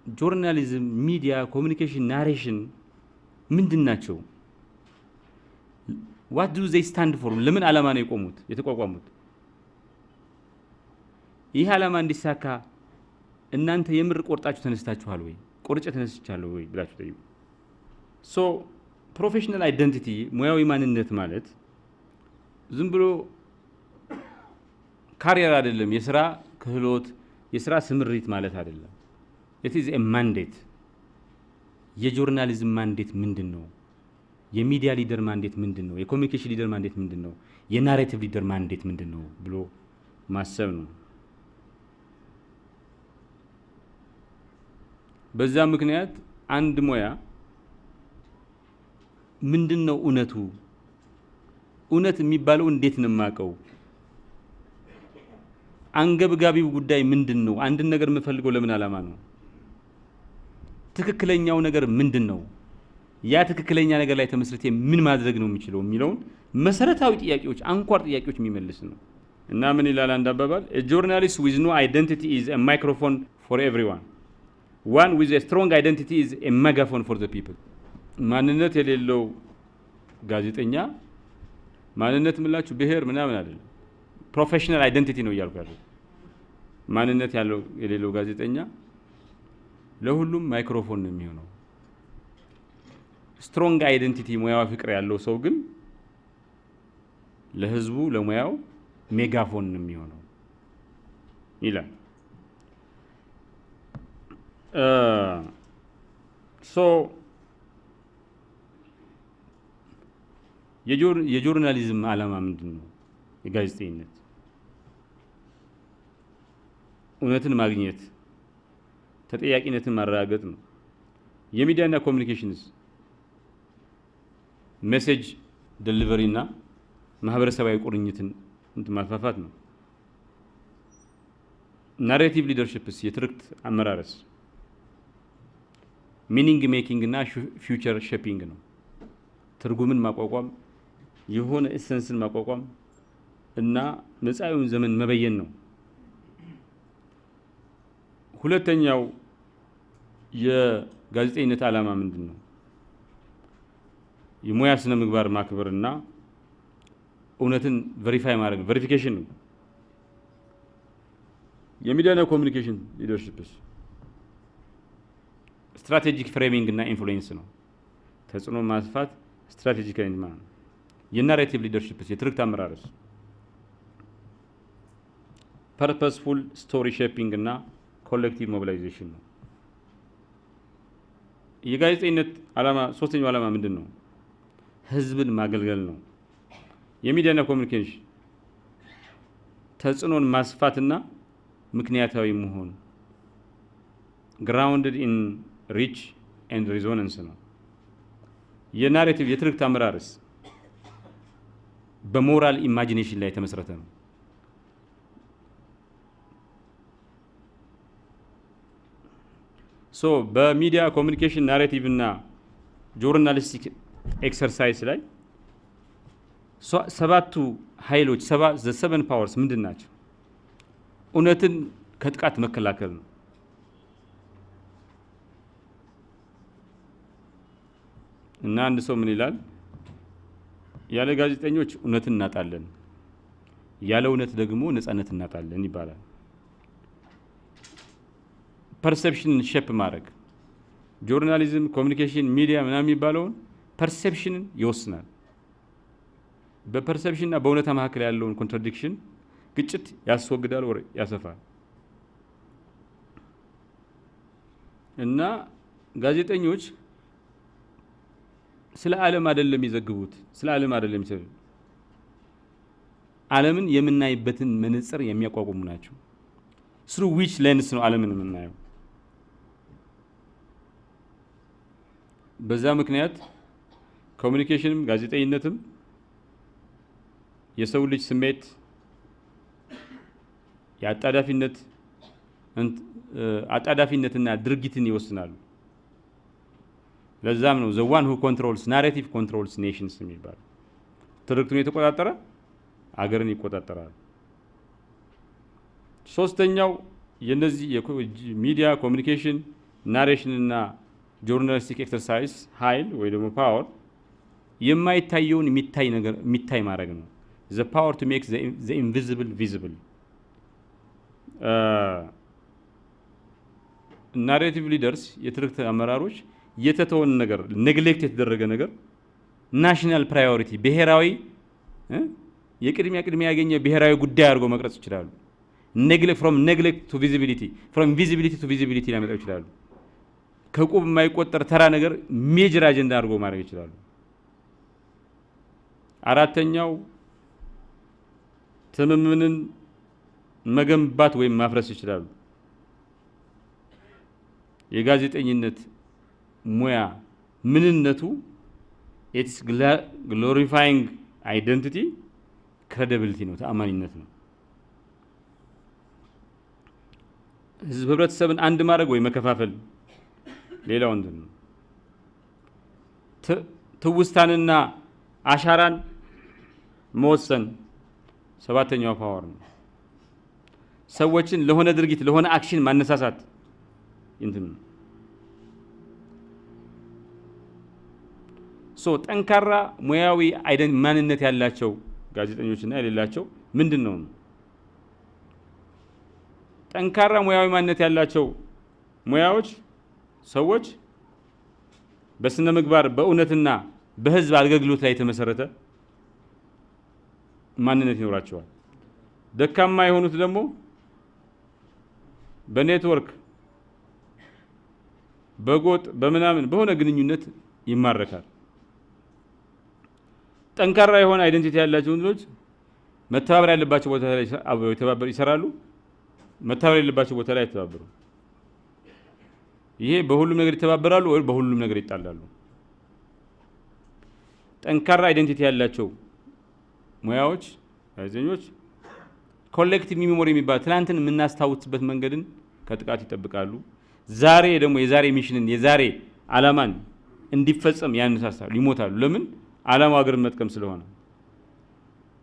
Speaker 1: ጆርናሊዝም፣ ሚዲያ፣ ኮሙኒኬሽን፣ ናሬሽን ምንድናቸው? what do they stand for? ለምን ዓላማ ነው የቆሙት የተቋቋሙት? ይህ ዓላማ እንዲሳካ እናንተ የምር ቆርጣችሁ ተነስታችኋል ወይ? ቆርጬ ተነስቻለሁ ወይ ብላችሁ ጠይቁ። ሶ ፕሮፌሽናል አይደንቲቲ ሙያዊ ማንነት ማለት ዝም ብሎ ካሪየር አይደለም፣ የሥራ ክህሎት፣ የሥራ ስምሪት ማለት አይደለም። it is a mandate። የጆርናሊዝም ማንዴት ምንድነው? የሚዲያ ሊደር ማንዴት ምንድነው? የኮሙኒኬሽን ሊደር ማንዴት ምንድነው? የናሬቲቭ ሊደር ማንዴት ምንድነው ብሎ ማሰብ ነው። በዛ ምክንያት አንድ ሙያ ምንድነው እውነቱ? እውነት የሚባለው እንዴት ነው የማውቀው? አንገብጋቢው ጉዳይ ምንድነው? አንድን ነገር የምፈልገው ለምን ዓላማ ነው? ትክክለኛው ነገር ምንድነው? ያ ትክክለኛ ነገር ላይ ተመስርቴ ምን ማድረግ ነው የሚችለው የሚለውን መሰረታዊ ጥያቄዎች፣ አንኳር ጥያቄዎች የሚመልስ ነው። እና ምን ይላል አንድ አባባል? a journalist with no identity is a microphone for everyone. one with a strong identity is a megaphone for the people. ማንነት የሌለው ጋዜጠኛ ማንነት ምላችሁ ብሔር ምናምን አይደለም፣ ፕሮፌሽናል አይደንቲቲ ነው እያልኩ ያለው። ማንነት ያለው የሌለው ጋዜጠኛ ለሁሉም ማይክሮፎን ነው የሚሆነው። ስትሮንግ አይደንቲቲ ሙያው ፍቅር ያለው ሰው ግን ለህዝቡ ለሙያው ሜጋፎን ነው የሚሆነው ይላል። ሶ የጆርናሊዝም ዓላማ ምንድነው? የጋዜጠኝነት እውነትን ማግኘት፣ ተጠያቂነትን ማረጋገጥ ነው። የሚዲያና ኮሙኒኬሽንስ ሜሴጅ ዴሊቨሪ እና ማህበረሰባዊ ቁርኝትን ማስፋፋት ነው። ናሬቲቭ ሊደርሺፕስ የትርክት አመራረስ፣ ሚኒንግ ሜኪንግ እና ፊውቸር ሼፒንግ ነው። ትርጉምን ማቋቋም፣ የሆነ ኤሰንስን ማቋቋም እና መጻኢውን ዘመን መበየን ነው። ሁለተኛው የጋዜጠኝነት ዓላማ ምንድነው? የሙያ ስነ ምግባር ማክበርና እውነትን ቬሪፋይ ማድረግ ነው። ቬሪፊኬሽን ነው። የሚዲያና ኮሙኒኬሽን ሊደርሺፕስ ስትራቴጂክ ፍሬሚንግ እና ኢንፍሉዌንስ ነው። ተጽዕኖ ማስፋት ስትራቴጂክ አይነት ማለት ነው። የናሬቲቭ ሊደርሺፕስ የትርክት አመራረስ ፐርፐስፉል ስቶሪ ሼፒንግ እና ኮሌክቲቭ ሞቢላይዜሽን ነው። የጋዜጠኝነት ዓላማ ሶስተኛው ዓላማ ምንድነው? ህዝብን ማገልገል ነው። የሚዲያና ኮሙኒኬሽን ተጽዕኖን ማስፋትና ምክንያታዊ መሆን ግራውንድድ ኢን ሪች ኤንድ ሪዞናንስ ነው። የናሬቲቭ የትርክት አመራረስ በሞራል ኢማጂኔሽን ላይ የተመሰረተ ነው። ሶ በሚዲያ ኮሙኒኬሽን ናሬቲቭ እና ጆርናሊስቲክ ኤክሰርሳይዝ ላይ ሰባቱ ኃይሎች ዘ ሰቨን ፓወርስ ምንድን ናቸው? እውነትን ከጥቃት መከላከል ነው። እና አንድ ሰው ምን ይላል? ያለ ጋዜጠኞች እውነትን እናጣለን፣ ያለ እውነት ደግሞ ነፃነት እናጣለን ይባላል። ፐርሰፕሽንን ሼፕ ማድረግ ጆርናሊዝም፣ ኮሙኒኬሽን፣ ሚዲያ ምናምን የሚባለውን ፐርሰፕሽንን ይወስናል። በፐርሰፕሽንና በእውነታ መካከል ያለውን ኮንትራዲክሽን ግጭት ያስወግዳል ወር ያሰፋል። እና ጋዜጠኞች ስለ ዓለም አይደለም የሚዘግቡት፣ ስለ ዓለም አይደለም የሚሰሩት፣ ዓለምን የምናይበትን መነጽር የሚያቋቁሙ ናቸው። ስሩ ዊች ሌንስ ነው ዓለምን የምናየው። በዛ ምክንያት ኮሙኒኬሽንም ጋዜጠኝነትም የሰው ልጅ ስሜት አጣዳፊነትና ድርጊትን ይወስናሉ። ለዛም ነው the one who controls narrative controls nations የሚባል ትርክቱን የተቆጣጠረ አገርን ይቆጣጠራል። ሶስተኛው የነዚህ የሚዲያ ኮሙኒኬሽን ናሬሽን እና ጆርናሊስቲክ ኤክሰርሳይዝ ኃይል ወይ ደግሞ ፓወር የማይታየውን የሚታይ ማድረግ ነው። the power to make the invisible visible ናሬቲቭ ሊደርስ የትርክት አመራሮች የተተወን ነገር ኔግሌክት የተደረገ ነገር ናሽናል ፕራዮሪቲ ብሔራዊ የቅድሚያ ያገኘ ብሔራዊ ጉዳይ አድርጎ መቅረጽ ይችላሉ። from neglect to visibility from visibility to visibility ሊያመጣው ይችላሉ። ከቁብ የማይቆጠር ተራ ነገር ሜጀር አጀንዳ አድርጎ ማድረግ ይችላሉ። አራተኛው ትምምንን መገንባት ወይም ማፍረስ ይችላሉ። የጋዜጠኝነት ሙያ ምንነቱ it's glorifying identity credibility ነው፣ ተአማኒነት ነው። ህብረተሰብን አንድ ማድረግ ወይ መከፋፈል ሌላው እንትን ነው። ትውስታንና አሻራን መወሰን ሰባተኛው ፓወር ነው። ሰዎችን ለሆነ ድርጊት ለሆነ አክሽን ማነሳሳት እንትን ነው። ጠንካራ ሙያዊ ማንነት ያላቸው ጋዜጠኞችና የሌላቸው ምንድነው? ጠንካራ ሙያዊ ማንነት ያላቸው ሙያዎች ሰዎች በስነ ምግባር በእውነትና በህዝብ አገልግሎት ላይ የተመሰረተ ማንነት ይኖራቸዋል። ደካማ የሆኑት ደግሞ በኔትወርክ በጎጥ በመናምን በሆነ ግንኙነት ይማረካል። ጠንካራ የሆነ አይደንቲቲ ያላቸው ወንዶች መተባበር ያለባቸው ቦታ ላይ አብረው ይሰራሉ፣ መተባበር ያለባቸው ቦታ ላይ አይተባበሩ። ይሄ በሁሉም ነገር ይተባበራሉ ወይ በሁሉም ነገር ይጣላሉ። ጠንካራ አይደንቲቲ ያላቸው ሙያዎች ጋዜጠኞች ኮሌክቲቭ ሚሞሪ የሚባል ትናንትን የምናስታውስበት መንገድን ከጥቃት ይጠብቃሉ። ዛሬ ደግሞ የዛሬ ሚሽንን የዛሬ ዓላማን እንዲፈጸም ያነሳሳሉ፣ ይሞታሉ። ለምን? ዓላማው ሀገርን መጥቀም ስለሆነ።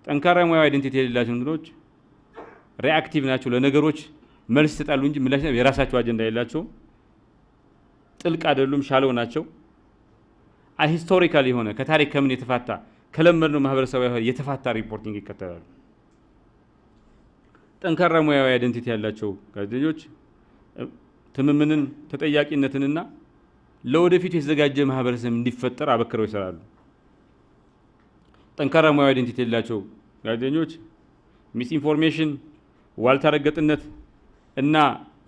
Speaker 1: ጠንካራ ሙያዊ አይደንቲቲ የሌላቸው ወንዶች ሪአክቲቭ ናቸው፣ ለነገሮች መልስ ይሰጣሉ እንጂ ምላሽ የራሳቸው አጀንዳ የላቸውም። ጥልቅ አይደሉም፣ ሻለው ናቸው። ሂስቶሪካል የሆነ ከታሪክ ከምን የተፋታ ከለመድነው ማህበረሰባዊ የተፋታ ሪፖርቲንግ ይከተላሉ። ጠንካራ ሙያዊ አይደንቲቲ ያላቸው ጋዜጠኞች ትምምንን ተጠያቂነትንና ለወደፊቱ የተዘጋጀ ማህበረሰብ እንዲፈጠር አበክረው ይሰራሉ። ጠንካራ ሙያዊ አይደንቲቲ የሌላቸው ጋዜጠኞች ሚስ ኢንፎርሜሽን፣ ዋልታ ረገጥነት እና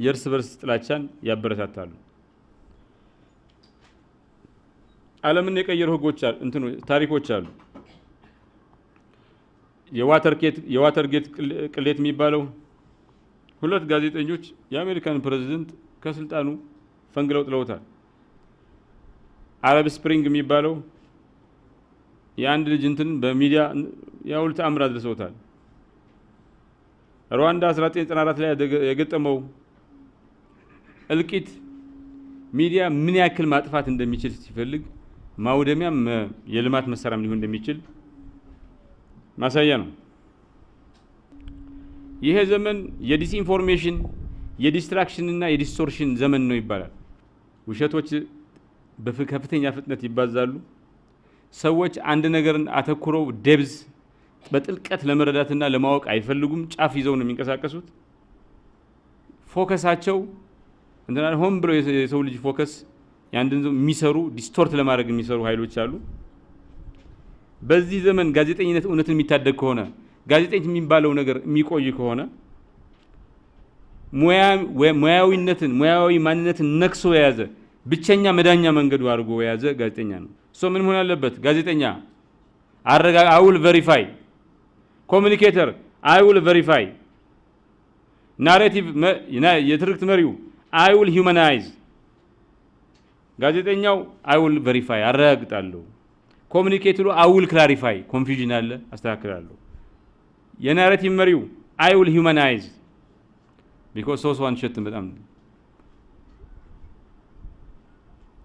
Speaker 1: የእርስ በርስ ጥላቻን ያበረታታሉ። ዓለምን የቀየሩ ህጎች ታሪኮች አሉ። የዋተርጌት ቅሌት የሚባለው ሁለት ጋዜጠኞች የአሜሪካን ፕሬዝዳንት ከስልጣኑ ፈንግለው ጥለውታል። አረብ ስፕሪንግ የሚባለው የአንድ ልጅ እንትን በሚዲያ ያውል ተአምር አድርሰውታል። ሩዋንዳ 1994 ላይ የገጠመው እልቂት ሚዲያ ምን ያክል ማጥፋት እንደሚችል ሲፈልግ ማውደሚያም የልማት መሳሪያም ሊሆን እንደሚችል ማሳያ ነው። ይሄ ዘመን የዲስኢንፎርሜሽን የዲስትራክሽን እና የዲስቶርሽን ዘመን ነው ይባላል። ውሸቶች በከፍተኛ ፍጥነት ይባዛሉ። ሰዎች አንድ ነገርን አተኩረው ዴብዝ በጥልቀት ለመረዳትና ለማወቅ አይፈልጉም። ጫፍ ይዘው ነው የሚንቀሳቀሱት። ፎከሳቸው እንትና ሆን ብሎ የሰው ልጅ ፎከስ ያንድን የሚሰሩ ዲስቶርት ለማድረግ የሚሰሩ ኃይሎች አሉ። በዚህ ዘመን ጋዜጠኝነት እውነትን የሚታደግ ከሆነ ጋዜጠኝነት የሚባለው ነገር የሚቆይ ከሆነ ሙያዊነትን ሙያዊ ማንነትን ነክሶ የያዘ ብቸኛ መዳኛ መንገዱ አድርጎ የያዘ ጋዜጠኛ ነው። ምን መሆን አለበት? ጋዜጠኛ I will verify ኮሙኒኬተር I will verify ናሬቲቭ የትርክት መሪው I will humanize ጋዜጠኛው I will verify አረጋግጣለሁ። ኮሙኒኬተሩ I will clarify ኮንፊውዥን አለ አስተካክላለሁ። የናሬቲቭ መሪው I will humanize because so one shot በጣም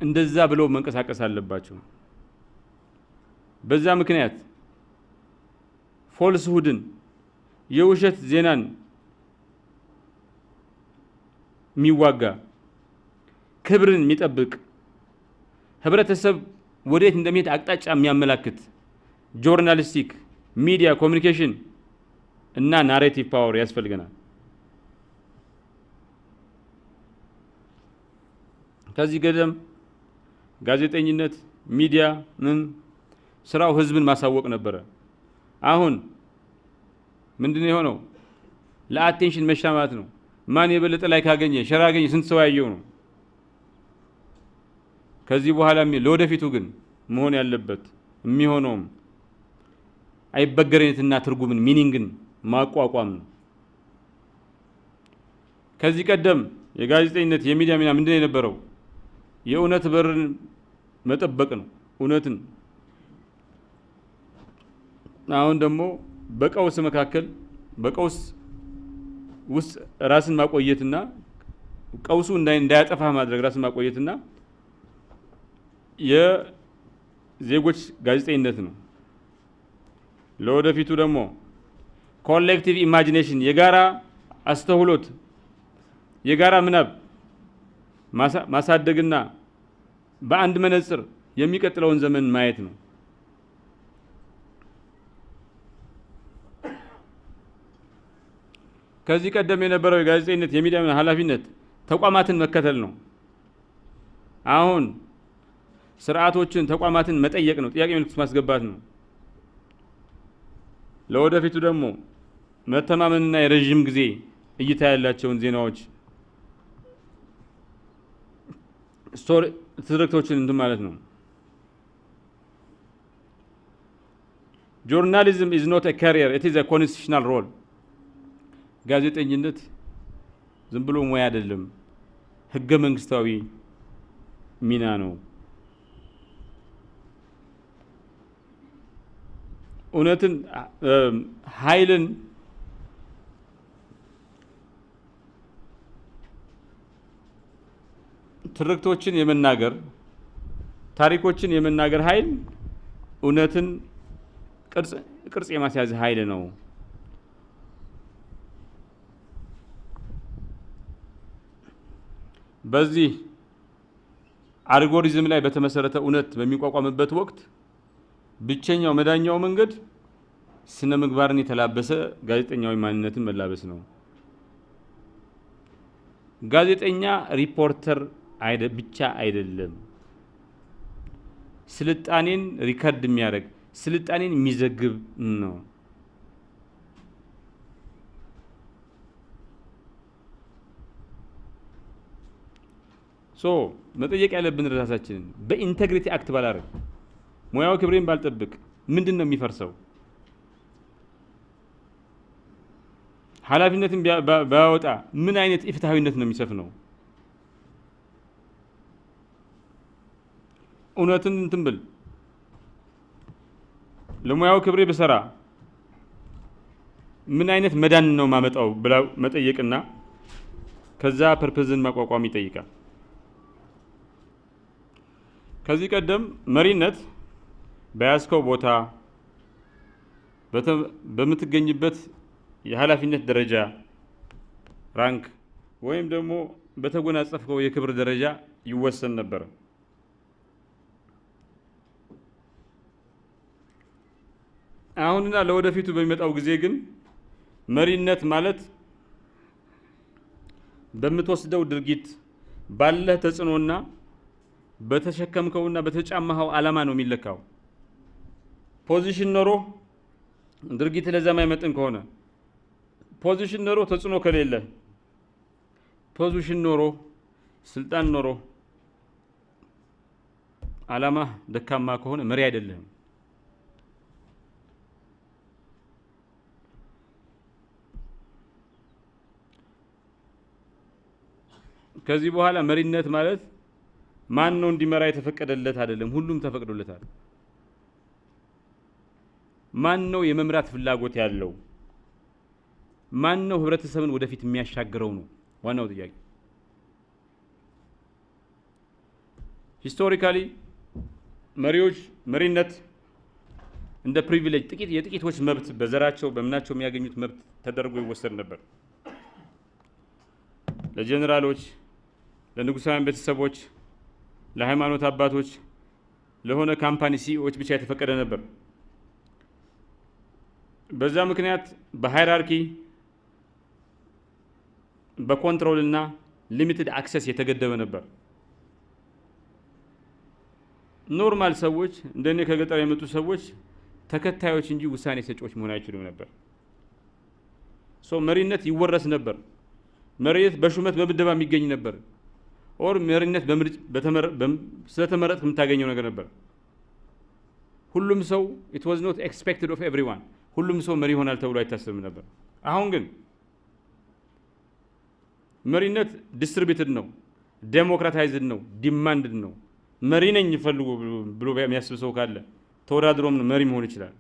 Speaker 1: እንደዛ ብለው መንቀሳቀስ አለባቸው። በዛ ምክንያት ፎልስሁድን የውሸት ዜናን የሚዋጋ ክብርን የሚጠብቅ ህብረተሰብ ወዴት እንደሚሄድ አቅጣጫ የሚያመላክት ጆርናሊስቲክ ሚዲያ ኮሚኒኬሽን እና ናሬቲቭ ፓወር ያስፈልገናል። ከዚህ ቀደም ጋዜጠኝነት ሚዲያ ስራው ህዝብን ማሳወቅ ነበረ። አሁን ምንድነው የሆነው? ለአቴንሽን መሻማት ነው። ማን የበለጠ ላይ ካገኘ ሸራ አገኘ ስንት ሰው ያየው ነው። ከዚህ በኋላ ለወደፊቱ ግን መሆን ያለበት የሚሆነውም አይበገሬነትና ትርጉምን ሚኒንግን ማቋቋም ነው። ከዚህ ቀደም የጋዜጠኝነት የሚዲያ ሚና ምንድነው የነበረው? የእውነት በርን መጠበቅ ነው፣ እውነትን። አሁን ደግሞ በቀውስ መካከል በቀውስ ውስጥ ራስን ማቆየትና ቀውሱ እንዳያጠፋ ማድረግ ራስን ማቆየትና የዜጎች ጋዜጠኝነት ነው። ለወደፊቱ ደግሞ ኮሌክቲቭ ኢማጂኔሽን የጋራ አስተውሎት የጋራ ምናብ ማሳደግና በአንድ መነጽር የሚቀጥለውን ዘመን ማየት ነው። ከዚህ ቀደም የነበረው የጋዜጠኝነት የሚዲያ ኃላፊነት ተቋማትን መከተል ነው። አሁን ስርዓቶችን ተቋማትን መጠየቅ ነው፣ ጥያቄ ምልክት ማስገባት ነው። ለወደፊቱ ደግሞ መተማመንና የረጅም ጊዜ እይታ ያላቸውን ዜናዎች ስቶሪ ትርክቶችን እንትን ማለት ነው። ጆርናሊዝም is not a career, it is a constitutional role። ጋዜጠኝነት ዝም ብሎ ሙያ አይደለም፣ ህገ መንግስታዊ ሚና ነው። እውነትን ኃይልን ትርክቶችን የመናገር ታሪኮችን የመናገር ኃይል እውነትን ቅርጽ የማስያዝ ኃይል ነው። በዚህ አልጎሪዝም ላይ በተመሰረተ እውነት በሚቋቋምበት ወቅት ብቸኛው መዳኛው መንገድ ስነ ምግባርን የተላበሰ ጋዜጠኛዊ ማንነትን መላበስ ነው። ጋዜጠኛ ሪፖርተር ብቻ አይደለም፣ ስልጣኔን ሪከርድ የሚያደርግ ስልጣኔን የሚዘግብ ነው። መጠየቅ ያለብን ራሳችንን በኢንቴግሪቲ አክት ባላረግ ሙያው ክብሬን ባልጠብቅ ምንድን ነው የሚፈርሰው? ኃላፊነትን ባወጣ ምን አይነት ኢፍትሃዊነት ነው የሚሰፍነው? እውነትን እንትን ብል ለሙያው ክብሬ በሰራ ምን አይነት መዳን ነው ማመጣው ብላ መጠየቅና ከዛ ፐርፐዝን ማቋቋም ይጠይቃል። ከዚህ ቀደም መሪነት በያዝከው ቦታ በምትገኝበት የኃላፊነት ደረጃ ራንክ ወይም ደግሞ በተጎናጸፍከው የክብር ደረጃ ይወሰን ነበር። አሁንና ለወደፊቱ በሚመጣው ጊዜ ግን መሪነት ማለት በምትወስደው ድርጊት ባለህ ተጽዕኖና በተሸከምከውና በተጫማኸው ዓላማ ነው የሚለካው። ፖዚሽን ኖሮ ድርጊት ለዛ የማይመጥን ከሆነ፣ ፖዚሽን ኖሮ ተጽዕኖ ከሌለ፣ ፖዚሽን ኖሮ ስልጣን ኖሮ ዓላማ ደካማ ከሆነ መሪ አይደለም። ከዚህ በኋላ መሪነት ማለት ማን ነው እንዲመራ የተፈቀደለት አይደለም፣ ሁሉም ተፈቅዶለታል። ማን ነው የመምራት ፍላጎት ያለው? ማን ነው ህብረተሰብን ወደፊት የሚያሻግረው ነው ዋናው ጥያቄ። ሂስቶሪካሊ መሪዎች መሪነት እንደ ፕሪቪሌጅ የጥቂቶች መብት በዘራቸው በምናቸው የሚያገኙት መብት ተደርጎ ይወሰድ ነበር። ለጀነራሎች፣ ለንጉሳውያን ቤተሰቦች፣ ለሃይማኖት አባቶች፣ ለሆነ ካምፓኒ ሲኢኦዎች ብቻ የተፈቀደ ነበር። በዛ ምክንያት በሃይራርኪ በኮንትሮል እና ሊሚትድ አክሰስ የተገደበ ነበር። ኖርማል ሰዎች እንደኔ ከገጠር የመጡ ሰዎች ተከታዮች እንጂ ውሳኔ ሰጪዎች መሆን አይችሉም ነበር። መሪነት ይወረስ ነበር። መሪነት በሹመት በምደባ የሚገኝ ነበር። ኦር መሪነት ስለተመረጥክ የምታገኘው ነገር ነበር። ሁሉም ሰው it was not expected of everyone ሁሉም ሰው መሪ ይሆናል ተብሎ አይታሰብም ነበር። አሁን ግን መሪነት ዲስትሪቢዩትድ ነው፣ ዴሞክራታይዝድ ነው፣ ዲማንድድ ነው። መሪ ነኝ ፈልጎ ብሎ የሚያስብ ሰው ካለ ተወዳድሮም መሪ መሆን ይችላል።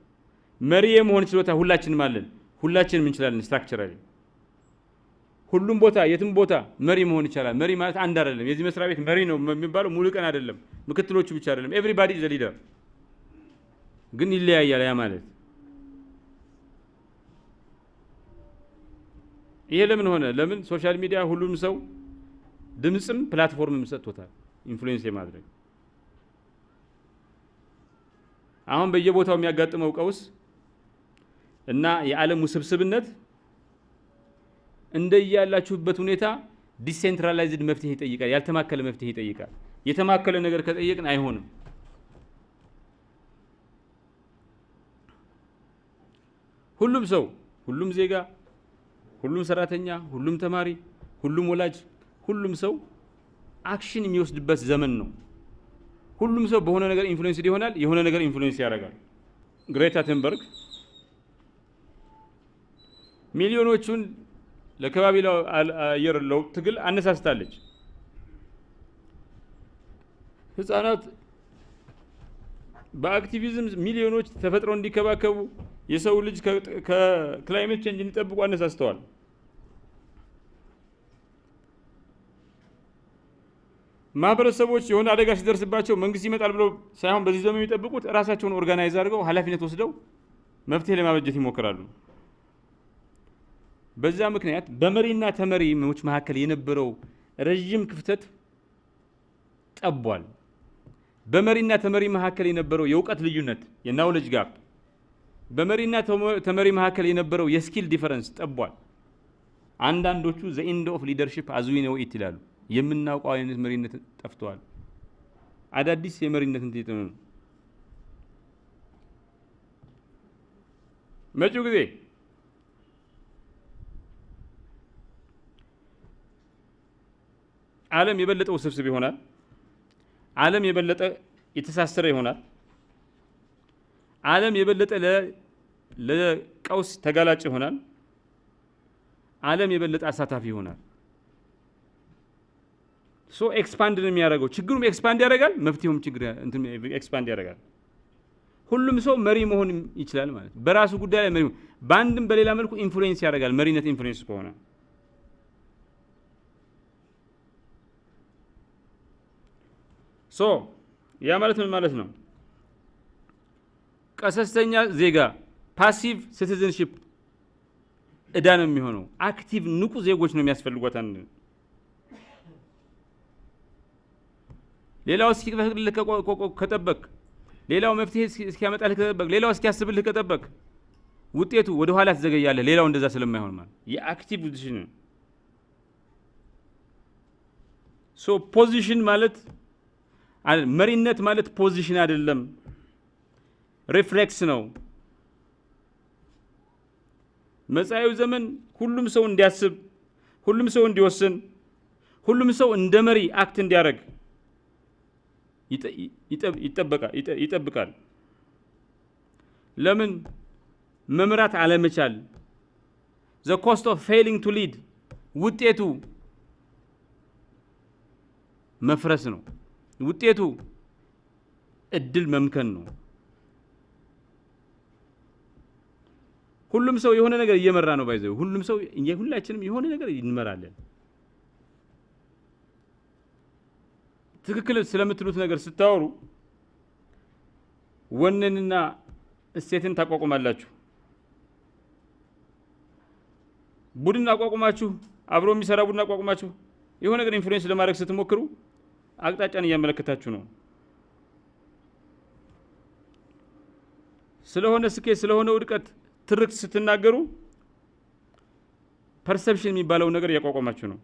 Speaker 1: መሪ የመሆን ችሎታ ሁላችንም አለን። ሁላችንም እንችላለን። ስትራክቸራሊ ሁሉም ቦታ የትም ቦታ መሪ መሆን ይችላል። መሪ ማለት አንድ አይደለም። የዚህ መስሪያ ቤት መሪ ነው የሚባለው ሙሉ ቀን አይደለም፣ ምክትሎቹ ብቻ አይደለም። ኤቭሪባዲ ኢዝ ሊደር ግን ይለያያል። ያ ማለት ይሄ ለምን ሆነ? ለምን ሶሻል ሚዲያ ሁሉም ሰው ድምጽም ፕላትፎርምም ሰጥቶታል ኢንፍሉዌንስ የማድረግ። አሁን በየቦታው የሚያጋጥመው ቀውስ እና የዓለም ውስብስብነት እንደያላችሁበት ሁኔታ ዲሴንትራላይዝድ መፍትሄ ይጠይቃል። ያልተማከለ መፍትሄ ይጠይቃል። የተማከለ ነገር ከጠየቅን አይሆንም። ሁሉም ሰው፣ ሁሉም ዜጋ፣ ሁሉም ሰራተኛ፣ ሁሉም ተማሪ፣ ሁሉም ወላጅ፣ ሁሉም ሰው አክሽን የሚወስድበት ዘመን ነው። ሁሉም ሰው በሆነ ነገር ኢንፍሉዌንስድ ይሆናል፣ የሆነ ነገር ኢንፍሉዌንስ ያደርጋል። ግሬታ ቱንበርግ ሚሊዮኖቹን ለከባቢ አየር ለውጥ ትግል አነሳስታለች። ህፃናት በአክቲቪዝም ሚሊዮኖች ተፈጥሮ እንዲከባከቡ የሰው ልጅ ከክላይሜት ቼንጅ እንዲጠብቁ አነሳስተዋል። ማህበረሰቦች የሆነ አደጋ ሲደርስባቸው መንግስት ይመጣል ብለው ሳይሆን በዚህ ዘመን የሚጠብቁት ራሳቸውን ኦርጋናይዝ አድርገው ኃላፊነት ወስደው መፍትሄ ለማበጀት ይሞክራሉ። በዛ ምክንያት በመሪና ተመሪዎች መካከል የነበረው ረጅም ክፍተት ጠቧል። በመሪና ተመሪ መካከል የነበረው የእውቀት ልዩነት የናውሌጅ ጋፕ፣ በመሪና ተመሪ መካከል የነበረው የስኪል ዲፈረንስ ጠቧል። አንዳንዶቹ ዘ ኢንድ ኦፍ ሊደርሺፕ አዝ ዊ ኖው ኢት ይላሉ። የምናውቀው አይነት መሪነት ጠፍቷል። አዳዲስ የመሪነት እንትን ነው። መጪው ጊዜ ዓለም የበለጠ ውስብስብ ይሆናል። ዓለም የበለጠ የተሳሰረ ይሆናል። ዓለም የበለጠ ለቀውስ ተጋላጭ ይሆናል። ዓለም የበለጠ አሳታፊ ይሆናል። ኤክስፓንድ ነው የሚያደርገው። ችግሩም ኤክስፓንድ ያደርጋል፣ መፍትሄውም ችግር እንትን ኤክስፓንድ ያደርጋል። ሁሉም ሰው መሪ መሆን ይችላል ማለት በራሱ ጉዳይ ላይ መሪ በአንድም በሌላ መልኩ ኢንፍሉዌንስ ያደርጋል። መሪነት ኢንፍሉዌንስ ከሆነ ያ ማለት ምን ማለት ነው? ቀሰስተኛ ዜጋ ፓሲቭ ሲቲዝንሺፕ እዳ ነው የሚሆነው። አክቲቭ ንቁ ዜጎች ነው የሚያስፈልጓት። ሌላው እስኪፈቅድልህ ከጠበቅ፣ ሌላው መፍትሄ እስኪያመጣልህ ከጠበቅ፣ ሌላው እስኪያስብልህ ከጠበቅ ውጤቱ ወደ ኋላ ትዘገያለህ። ሌላው እንደዛ ስለማይሆን ማለት የአክቲቭ ፖዚሽን ፖዚሽን ማለት መሪነት ማለት ፖዚሽን አይደለም፣ ሪፍሌክስ ነው። መጻኤው ዘመን ሁሉም ሰው እንዲያስብ፣ ሁሉም ሰው እንዲወስን፣ ሁሉም ሰው እንደ መሪ አክት እንዲያደርግ ይጠብቃል። ለምን? መምራት አለመቻል the cost of failing to lead ውጤቱ መፍረስ ነው። ውጤቱ እድል መምከን ነው። ሁሉም ሰው የሆነ ነገር እየመራ ነው ባይዘው። ሁሉም ሰው ሁላችንም የሆነ ነገር እንመራለን። ትክክል ስለምትሉት ነገር ስታወሩ ወነንና እሴትን ታቋቁማላችሁ። ቡድን አቋቁማችሁ አብሮ የሚሰራ ቡድን አቋቁማችሁ የሆነ ነገር ኢንፍሉዌንስ ለማድረግ ስትሞክሩ አቅጣጫን እያመለከታችሁ ነው። ስለሆነ ስኬት ስለሆነ ውድቀት ትርክት ስትናገሩ ፐርሰፕሽን የሚባለው ነገር ያቋቋማችሁ ነው።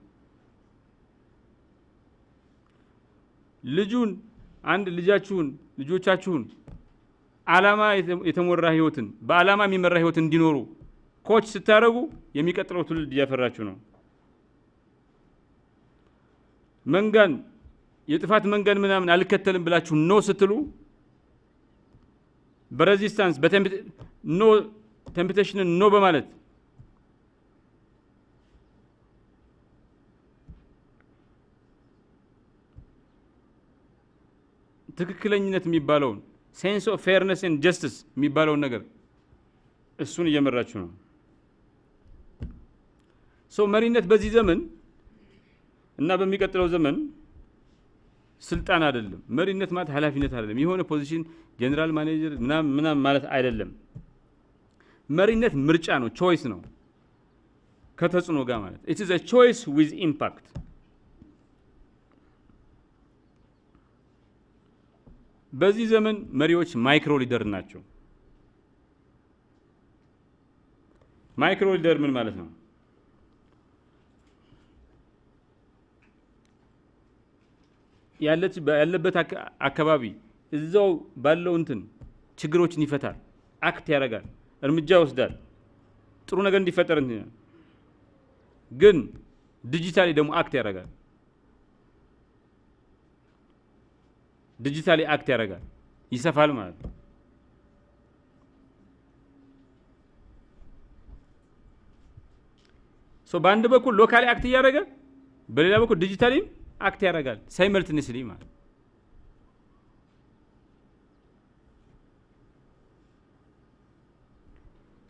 Speaker 1: ልጆቻችሁን ዓላማ የተሞራ ህይወትን በዓላማ የሚመራ ህይወትን እንዲኖሩ ኮች ስታረጉ የሚቀጥለው ትውልድ እያፈራችሁ ነው። የጥፋት መንጋን ምናምን አልከተልም ብላችሁ ኖ ስትሉ በሬዚስታንስ ቴምፕቴሽንን ኖ በማለት ትክክለኝነት የሚባለውን ሴንስ ኦፍ ፌርነስ ኤንድ ጀስቲስ የሚባለውን ነገር እሱን እየመራችሁ ነው። መሪነት በዚህ ዘመን እና በሚቀጥለው ዘመን ስልጣን አይደለም። መሪነት ማለት ኃላፊነት አይደለም። የሆነ ፖዚሽን ጀነራል ማኔጀር ምናምን ማለት አይደለም። መሪነት ምርጫ ነው፣ ቾይስ ነው ከተጽዕኖ ጋር ማለት it is a choice with impact። በዚህ ዘመን መሪዎች ማይክሮ ሊደር ናቸው። ማይክሮ ሊደር ምን ማለት ነው? ያለበት አካባቢ እዛው ባለው እንትን ችግሮችን ይፈታል፣ አክት ያደርጋል፣ እርምጃ ይወስዳል፣ ጥሩ ነገር እንዲፈጠር እንትን። ግን ዲጂታሊ ደግሞ አክት ያደርጋል፣ ዲጂታሊ አክት ያደርጋል፣ ይሰፋል ማለት ነው። በአንድ በኩል ሎካሊ አክት እያደረገ በሌላ በኩል ዲጂታሊ አክት ያደርጋል ሳይመልትኒስሊ ማለት።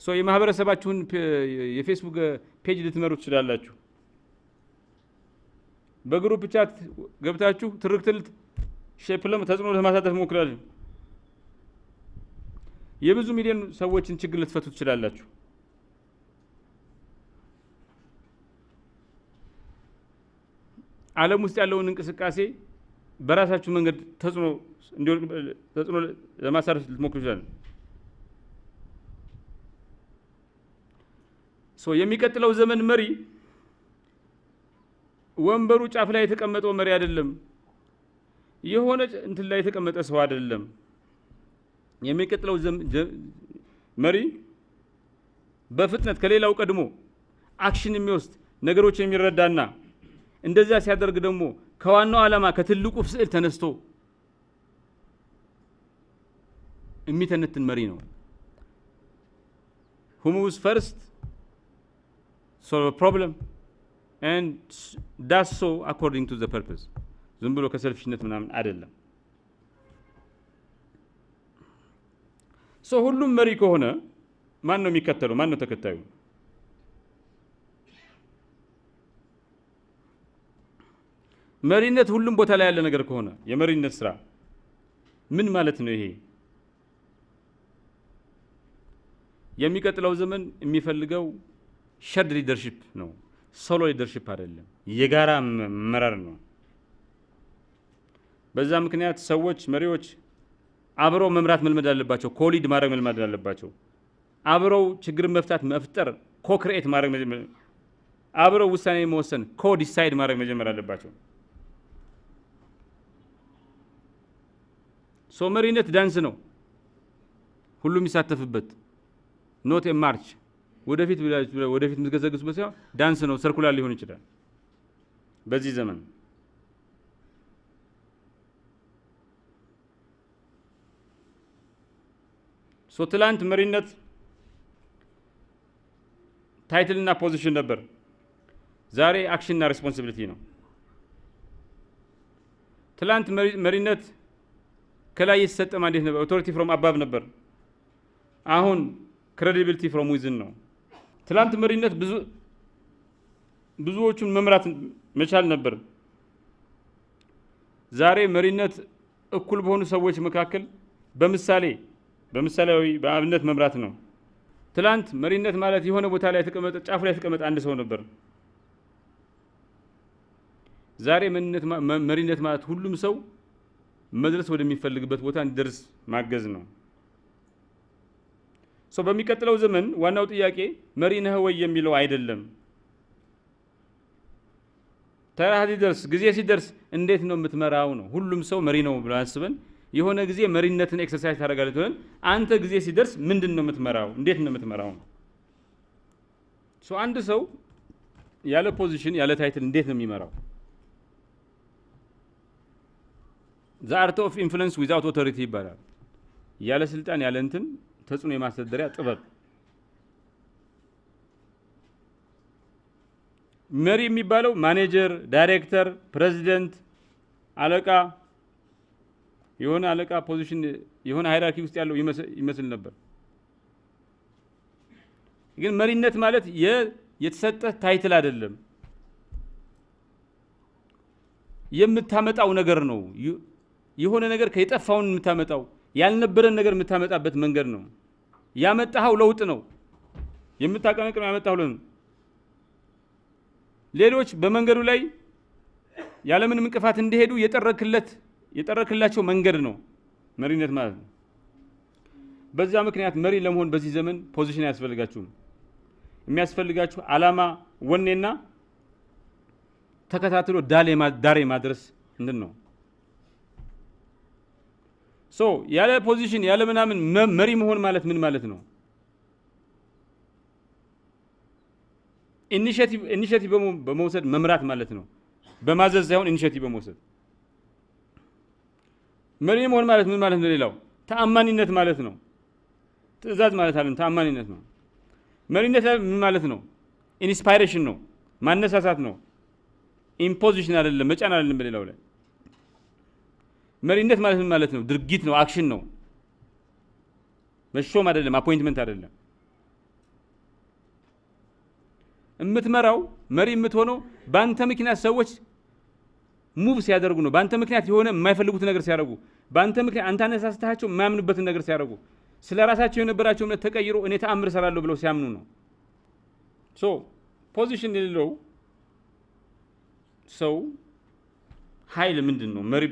Speaker 1: የማህበረሰባችሁን የፌስቡክ ፔጅ ልትመሩ ትችላላችሁ። በግሩፕ ቻት ገብታችሁ ትርክትል ሼፕለም ተጽዕኖ ለማሳተፍ ሞክራችሁ የብዙ ሚሊዮን ሰዎችን ችግር ልትፈቱ ትችላላችሁ። ዓለም ውስጥ ያለውን እንቅስቃሴ በራሳችሁ መንገድ ተጽዕኖ ለማሳረፍ ልትሞክሩ ይችላል። የሚቀጥለው ዘመን መሪ ወንበሩ ጫፍ ላይ የተቀመጠው መሪ አይደለም፣ የሆነ እንትን ላይ የተቀመጠ ሰው አይደለም። የሚቀጥለው መሪ በፍጥነት ከሌላው ቀድሞ አክሽን የሚወስድ ነገሮች የሚረዳና እንደዛ ሲያደርግ ደግሞ ከዋናው ዓላማ ከትልቁ ስዕል ተነስቶ የሚተነትን መሪ ነው። who moves first solve a problem and does so according to the purpose። ዝም ብሎ ከሰልፍሽነት ምናምን አይደለም። ሁሉም መሪ ከሆነ ማን ነው የሚከተለው? ማን ነው ተከታዩ? መሪነት ሁሉም ቦታ ላይ ያለ ነገር ከሆነ የመሪነት ስራ ምን ማለት ነው? ይሄ የሚቀጥለው ዘመን የሚፈልገው ሸርድ ሊደርሺፕ ነው፣ ሶሎ ሊደርሺፕ አይደለም፣ የጋራ መራር ነው። በዛ ምክንያት ሰዎች መሪዎች አብረው መምራት መልመድ አለባቸው፣ ኮሊድ ማድረግ መልመድ አለባቸው። አብረው ችግር መፍጠር ኮክሪኤት ማድረግ አብረው ውሳኔ መወሰን ኮዲሳይድ ማድረግ መጀመር አለባቸው። መሪነት ዳንስ ነው፣ ሁሉም የሚሳተፍበት ኖት ማርች ወደፊት የምትገሰግሱበት ሳይሆን ዳንስ ነው። ሰርኩላር ሊሆን ይችላል። በዚህ ዘመን ትላንት መሪነት ታይትልና ፖዚሽን ነበር። ዛሬ አክሽንና ሬስፖንሲቢሊቲ ነው። ትላንት መሪነት ከላይ የተሰጠ ማንዴት ነበር፣ ኦቶሪቲ ፍሮም አባብ ነበር። አሁን ክሬዲቢሊቲ ፍሮም ዊዝን ነው። ትላንት መሪነት ብዙዎቹን መምራት መቻል ነበር። ዛሬ መሪነት እኩል በሆኑ ሰዎች መካከል በምሳሌያዊ በአብነት መምራት ነው። ትላንት መሪነት ማለት የሆነ ቦታ ላይ ተቀመጠ ጫፍ ላይ ተቀመጠ አንድ ሰው ነበር። ዛሬ መሪነት ማለት ሁሉም ሰው መድረስ ወደሚፈልግበት ቦታ እንዲደርስ ማገዝ ነው። በሚቀጥለው ዘመን ዋናው ጥያቄ መሪ ነህ ወይ የሚለው አይደለም። ተራህ ሲደርስ ጊዜ ሲደርስ እንዴት ነው የምትመራው ነው። ሁሉም ሰው መሪ ነው ብሎ አስበን የሆነ ጊዜ መሪነትን ኤክሰርሳይዝ ታደርጋለህ ብለን አንተ ጊዜ ሲደርስ ምንድን ነው የምትመራው? እንዴት ነው የምትመራው ነው። አንድ ሰው ያለ ፖዚሽን ያለ ታይትል እንዴት ነው የሚመራው? the art of influence without authority ይባላል። ያለ ስልጣን ያለ እንትን ተጽዕኖ የማስተዳደሪያ ጥበብ። መሪ የሚባለው ማኔጀር፣ ዳይሬክተር፣ ፕሬዚደንት፣ አለቃ የሆነ አለቃ ፖዚሽን የሆነ ሃይራርኪ ውስጥ ያለው ይመስል ነበር። ግን መሪነት ማለት የተሰጠ ታይትል አይደለም፣ የምታመጣው ነገር ነው። የሆነ ነገር ከየጠፋውን የምታመጣው ያልነበረን ነገር የምታመጣበት መንገድ ነው። ያመጣው ለውጥ ነው። የምታቀነቅነው ያመጣው ለውጥ ነው። ሌሎች በመንገዱ ላይ ያለምንም እንቅፋት እንዲሄዱ የጠረክላቸው መንገድ ነው መሪነት ማለት ነው። በዛ ምክንያት መሪ ለመሆን በዚህ ዘመን ፖዚሽን አያስፈልጋችሁም። የሚያስፈልጋችሁ ዓላማ፣ ወኔና ተከታትሎ ዳሬ ማድረስ እንትን ነው። ያለ ፖዚሽን ያለ ምናምን መሪ መሆን ማለት ምን ማለት ነው? ኢኒሼቲቭ በመውሰድ መምራት ማለት ነው። በማዘዝ ሳይሆን ኢኒሼቲቭ በመውሰድ መሪ መሆን ማለት ምን ማለት ነው? ሌላው ተአማኒነት ማለት ነው። ትዕዛዝ ማለት አይደለም፣ ተአማኒነት ነው። መሪነት ምን ማለት ነው? ኢንስፓይሬሽን ነው፣ ማነሳሳት ነው። ኢምፖዚሽን አይደለም፣ መጫን አይደለም። በሌላው ላይ መሪነት ማለት ምን ማለት ነው? ድርጊት ነው፣ አክሽን ነው። መሾም አይደለም፣ አፖይንትመንት አይደለም። የምትመራው መሪ የምትሆነው በአንተ ምክንያት ሰዎች ሙቭ ሲያደርጉ ነው። በአንተ ምክንያት የሆነ የማይፈልጉት ነገር ሲያደርጉ፣ በአንተ ምክንያት አንተ አነሳስተሃቸው የማያምኑበትን ነገር ሲያደርጉ፣ ስለ ራሳቸው የነበራቸው እምነት ተቀይሮ እኔ ተአምር እሰራለሁ ብለው ሲያምኑ ነው። ፖዚሽን የሌለው ሰው ኃይል ምንድን ነው? መሪ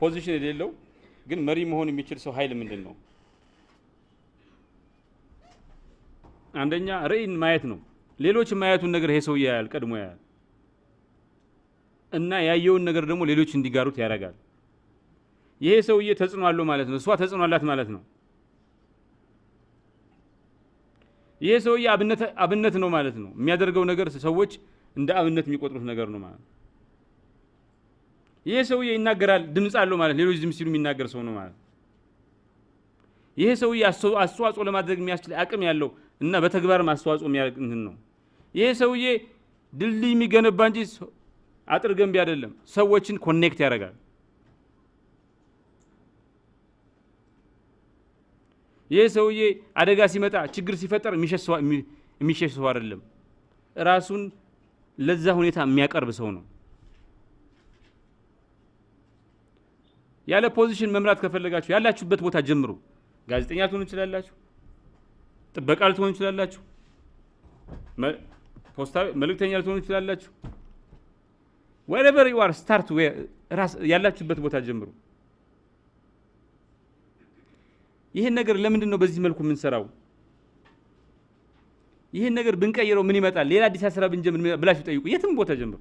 Speaker 1: ፖዚሽን የሌለው ግን መሪ መሆን የሚችል ሰው ኃይል ምንድን ነው? አንደኛ ራዕይን ማየት ነው። ሌሎች የማያዩትን ነገር ይሄ ሰው ያያል፣ ቀድሞ ያያል እና ያየውን ነገር ደግሞ ሌሎች እንዲጋሩት ያደርጋል። ይሄ ሰውዬ ተጽዕኖ አለው ማለት ነው። እሷ ተጽዕኖ አላት ማለት ነው። ይሄ ሰውዬ አብነት ነው ማለት ነው። የሚያደርገው ነገር ሰዎች እንደ አብነት የሚቆጥሩት ነገር ነው ማለት ነው። ይሄ ሰውዬ ይናገራል፣ ድምጽ አለው ማለት ሌሎች ድምጽ ሲሉ የሚናገር ሰው ነው ማለት ነው። ይሄ ሰውዬ አስተዋጽኦ ለማድረግ የሚያስችል አቅም ያለው እና በተግባርም አስተዋጽኦ የሚያደርግ ነው። ይሄ ሰውዬ ድልድይ የሚገነባ እንጂ አጥር ገንቢ አይደለም። ሰዎችን ኮኔክት ያደርጋል። ይሄ ሰውዬ አደጋ ሲመጣ ችግር ሲፈጠር የሚሸሽ ሰው አይደለም። ራሱን ለዛ ሁኔታ የሚያቀርብ ሰው ነው። ያለ ፖዚሽን መምራት ከፈለጋችሁ ያላችሁበት ቦታ ጀምሩ። ጋዜጠኛ ልትሆኑ ትችላላችሁ፣ ጥበቃ ልትሆኑ ትችላላችሁ፣ መልእክተኛ ልትሆኑ ትችላላችሁ። wherever you are start ያላችሁበት ቦታ ጀምሩ። ይሄን ነገር ለምንድን ነው በዚህ መልኩ የምንሰራው? ይሄን ነገር ብንቀይረው ምን ይመጣል? ሌላ አዲስ ስራ ብንጀምር ብላችሁ ጠይቁ። የትም ቦታ ጀምሩ።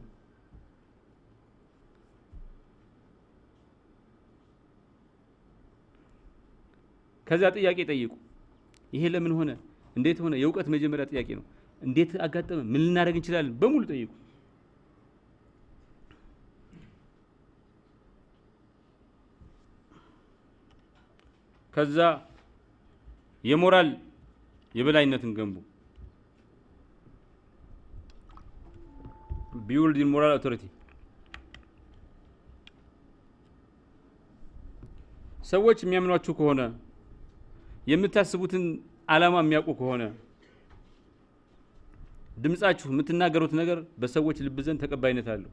Speaker 1: ከዛ ጥያቄ ጠይቁ። ይሄ ለምን ሆነ? እንዴት ሆነ? የእውቀት መጀመሪያ ጥያቄ ነው። እንዴት አጋጠመ? ምን ልናደርግ እንችላለን? በሙሉ ጠይቁ። ከዛ የሞራል የበላይነትን ገንቡ። ቢውልድ ኢን ሞራል አውቶሪቲ። ሰዎች የሚያምኗችሁ ከሆነ የምታስቡትን ዓላማ የሚያውቁ ከሆነ ድምጻችሁ የምትናገሩት ነገር በሰዎች ልብ ዘንድ ተቀባይነት አለው፣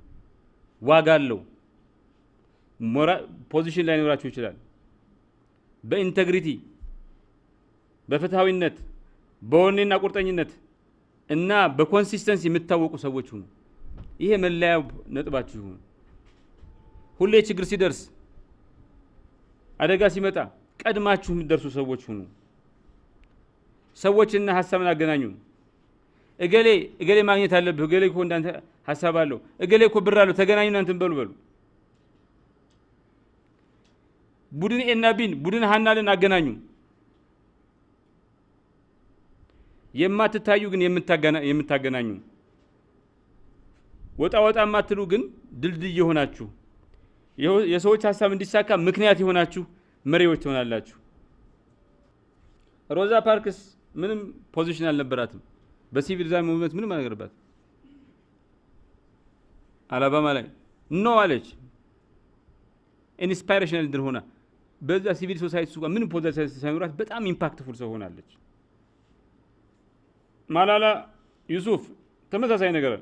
Speaker 1: ዋጋ አለው። ፖዚሽን ላይ ኖራችሁ ይችላል። በኢንቴግሪቲ በፍትሃዊነት በወኔና ቁርጠኝነት እና በኮንሲስተንሲ የምታወቁ ሰዎች ሁኑ። ይሄ መለያ ነጥባችሁ ይሁን። ሁሌ ችግር ሲደርስ አደጋ ሲመጣ ቀድማችሁ የምትደርሱ ሰዎች ሁኑ። ሰዎችና ሐሳብን አገናኙ። እገሌ ማግኘት አለብህ፣ እገሌ እኮ እንዳንተ ሐሳብ አለው፣ እገሌ እኮ ብር አለው፣ ተገናኙና እንትን በሉ። ቡድን ኤና ቢን ቡድን ሀናልን አገናኙ። የማትታዩ ግን የምታገናኙ ወጣ ማትሉ ግን ድልድይ የሆናችሁ የሰዎች ሐሳብ እንዲሳካ ምክንያት የሆናችሁ መሪዎች ትሆናላችሁ። ሮዛ ፓርክስ ምንም ፖዚሽን አልነበራትም። በሲቪል ዲዛይን ሙቭመንት ምንም አልነበረባትም። አላባማ ላይ ኖ አለች። ኢንስፓይሬሽናል እንድን ሆና በዛ ሲቪል ሶሳይቲ ሱጋ ምንም ፖዚሽን ሳይኖራት በጣም ኢምፓክትፉል ሰው ሆናለች። ማላላ ዩሱፍ ተመሳሳይ ነገር።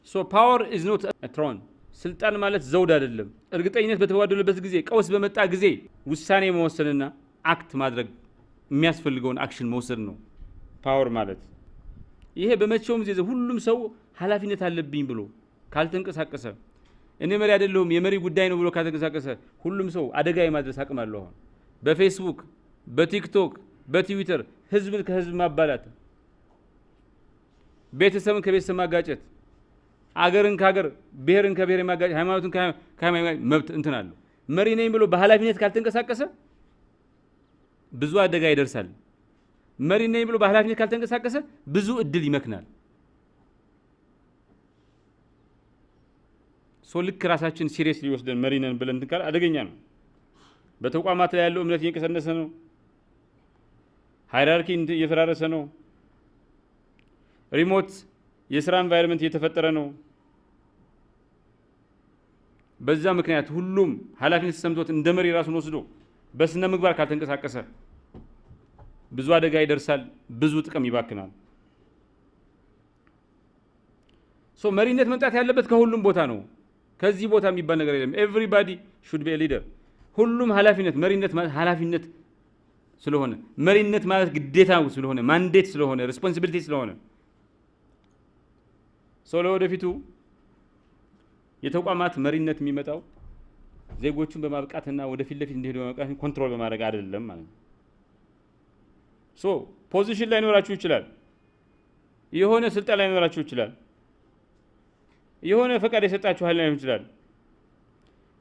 Speaker 1: ሶ ፓወር ኢዝ ኖት አ ትሮን። ስልጣን ማለት ዘውድ አይደለም። እርግጠኝነት በተዋደለበት ጊዜ፣ ቀውስ በመጣ ጊዜ ውሳኔ መወሰንና አክት ማድረግ የሚያስፈልገውን አክሽን መውሰድ ነው ፓወር ማለት። ይሄ በመቼውም ጊዜ ሁሉም ሰው ኃላፊነት አለብኝ ብሎ ካልተንቀሳቀሰ፣ እኔ መሪ አይደለሁም የመሪ ጉዳይ ነው ብሎ ካልተንቀሳቀሰ ሁሉም ሰው አደጋ የማድረስ አቅም አለው። አሁን በፌስቡክ፣ በቲክቶክ፣ በትዊተር ህዝብን ከህዝብ ማባላት፣ ቤተሰብን ከቤተሰብ ማጋጨት፣ አገርን ከሀገር፣ ብሔርን ከብሔር ማጋጨት፣ ሃይማኖትን ከሃይማኖት መብት እንትን አለው። መሪ ነኝ ብሎ በኃላፊነት ካልተንቀሳቀሰ ብዙ አደጋ ይደርሳል። መሪ ነኝ ብሎ በኃላፊነት ካልተንቀሳቀሰ ብዙ እድል ይመክናል። ልክ ራሳችን ሲሪየስሊ ወስደን መሪ ነን ብለን እንትን ካለ አደገኛ ነው። በተቋማት ላይ ያለው እምነት እየቀነሰ ነው። ሃይራርኪ እየፈራረሰ ነው። ሪሞት የስራ ኤንቫይሮንመንት እየተፈጠረ ነው። በዛ ምክንያት ሁሉም ኃላፊነት ተሰምቶት እንደ መሪ ራሱን ወስዶ በስነ ምግባር ካልተንቀሳቀሰ ብዙ አደጋ ይደርሳል፣ ብዙ ጥቅም ይባክናል። መሪነት መምጣት ያለበት ከሁሉም ቦታ ነው። ከዚህ ቦታ የሚባል ነገር የለም። ኤቭሪባዲ ሹድ ቢ ሊደር። ሁሉም ኃላፊነት መሪነት ማለት ኃላፊነት ስለሆነ መሪነት ማለት ግዴታ ስለሆነ ማንዴት ስለሆነ ሪስፖንሲቢሊቲ ስለሆነ ለወደፊቱ የተቋማት መሪነት የሚመጣው ዜጎቹን በማብቃትና ወደፊት ለፊት እንዲሄዱ በማብቃት ኮንትሮል በማድረግ አይደለም ማለት ነው። ፖዚሽን ላይ ኖራችሁ ይችላል። የሆነ ስልጣን ላይ ኖራችሁ ይችላል። የሆነ ፈቃድ የሰጣችሁ ኃይል ሊሆን ይችላል።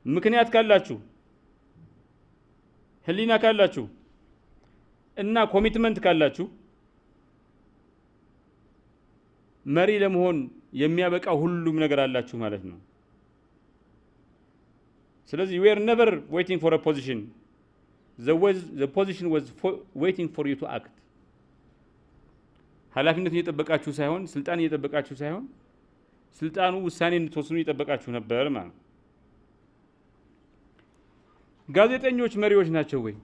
Speaker 1: ምክንያት ካላችሁ፣ ህሊና ካላችሁ እና ኮሚትመንት ካላችሁ መሪ ለመሆን የሚያበቃው ሁሉም ነገር አላችሁ ማለት ነው። ስለዚህ you were never waiting for a position. The position was waiting for you to act. ኃላፊነቱን እየጠበቃችሁ ሳይሆን፣ ስልጣን እየጠበቃችሁ ሳይሆን፣ ስልጣኑ ውሳኔ እንድትወስኑ እየጠበቃችሁ ነበር ማለት ነው። ጋዜጠኞች መሪዎች ናቸው ወይ?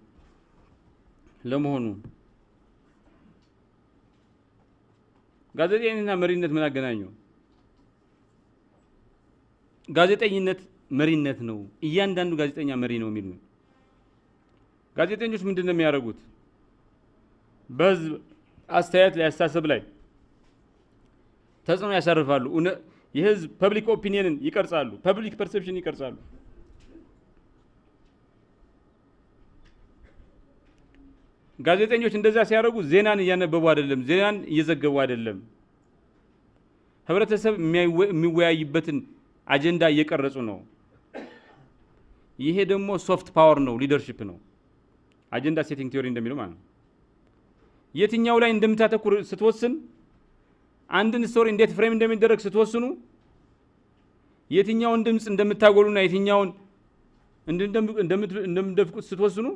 Speaker 1: ለመሆኑ ጋዜጠኝነትና መሪነት ምን አገናኘው? ጋዜጠኝነት መሪነት ነው። እያንዳንዱ ጋዜጠኛ መሪ ነው የሚል ነው። ጋዜጠኞች ምንድነው የሚያደርጉት? በህዝብ አስተያየት ላይ አስተሳሰብ ላይ ተጽዕኖ ያሳርፋሉ። የህዝብ ፐብሊክ ኦፒኒየንን ይቀርጻሉ። ፐብሊክ ፐርሰፕሽን ይቀርጻሉ። ጋዜጠኞች እንደዛ ሲያደርጉ ዜናን እያነበቡ አይደለም፣ ዜናን እየዘገቡ አይደለም። ህብረተሰብ የሚወያይበትን አጀንዳ እየቀረጹ ነው። ይሄ ደግሞ ሶፍት ፓወር ነው፣ ሊደርሺፕ ነው። አጀንዳ ሴቲንግ ቲዮሪ እንደሚለው ማለት ነው። የትኛው ላይ እንደምታተኩር ስትወስን፣ አንድን ስቶሪ እንዴት ፍሬም እንደሚደረግ ስትወስኑ፣ የትኛውን ድምጽ እንደምታጎሉና የትኛውን እንደምትደፍቁት ስትወስኑ፣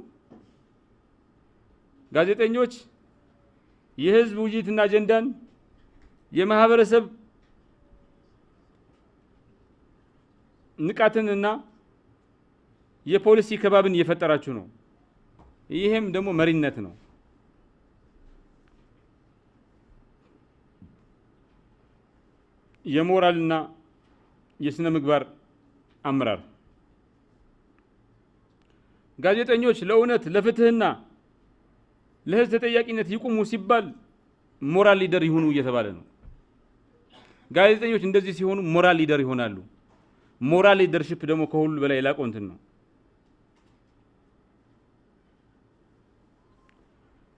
Speaker 1: ጋዜጠኞች የህዝብ ውይይትና አጀንዳን የማህበረሰብ ንቃትንና የፖሊሲ ከባብን እየፈጠራችሁ ነው። ይሄም ደግሞ መሪነት ነው። የሞራልና የስነ ምግባር አመራር ጋዜጠኞች ለእውነት ለፍትህና ለህዝብ ተጠያቂነት ይቁሙ ሲባል ሞራል ሊደር ይሁኑ እየተባለ ነው። ጋዜጠኞች እንደዚህ ሲሆኑ ሞራል ሊደር ይሆናሉ። ሞራል ሊደርሺፕ ደግሞ ከሁሉ በላይ የላቀው እንትን ነው።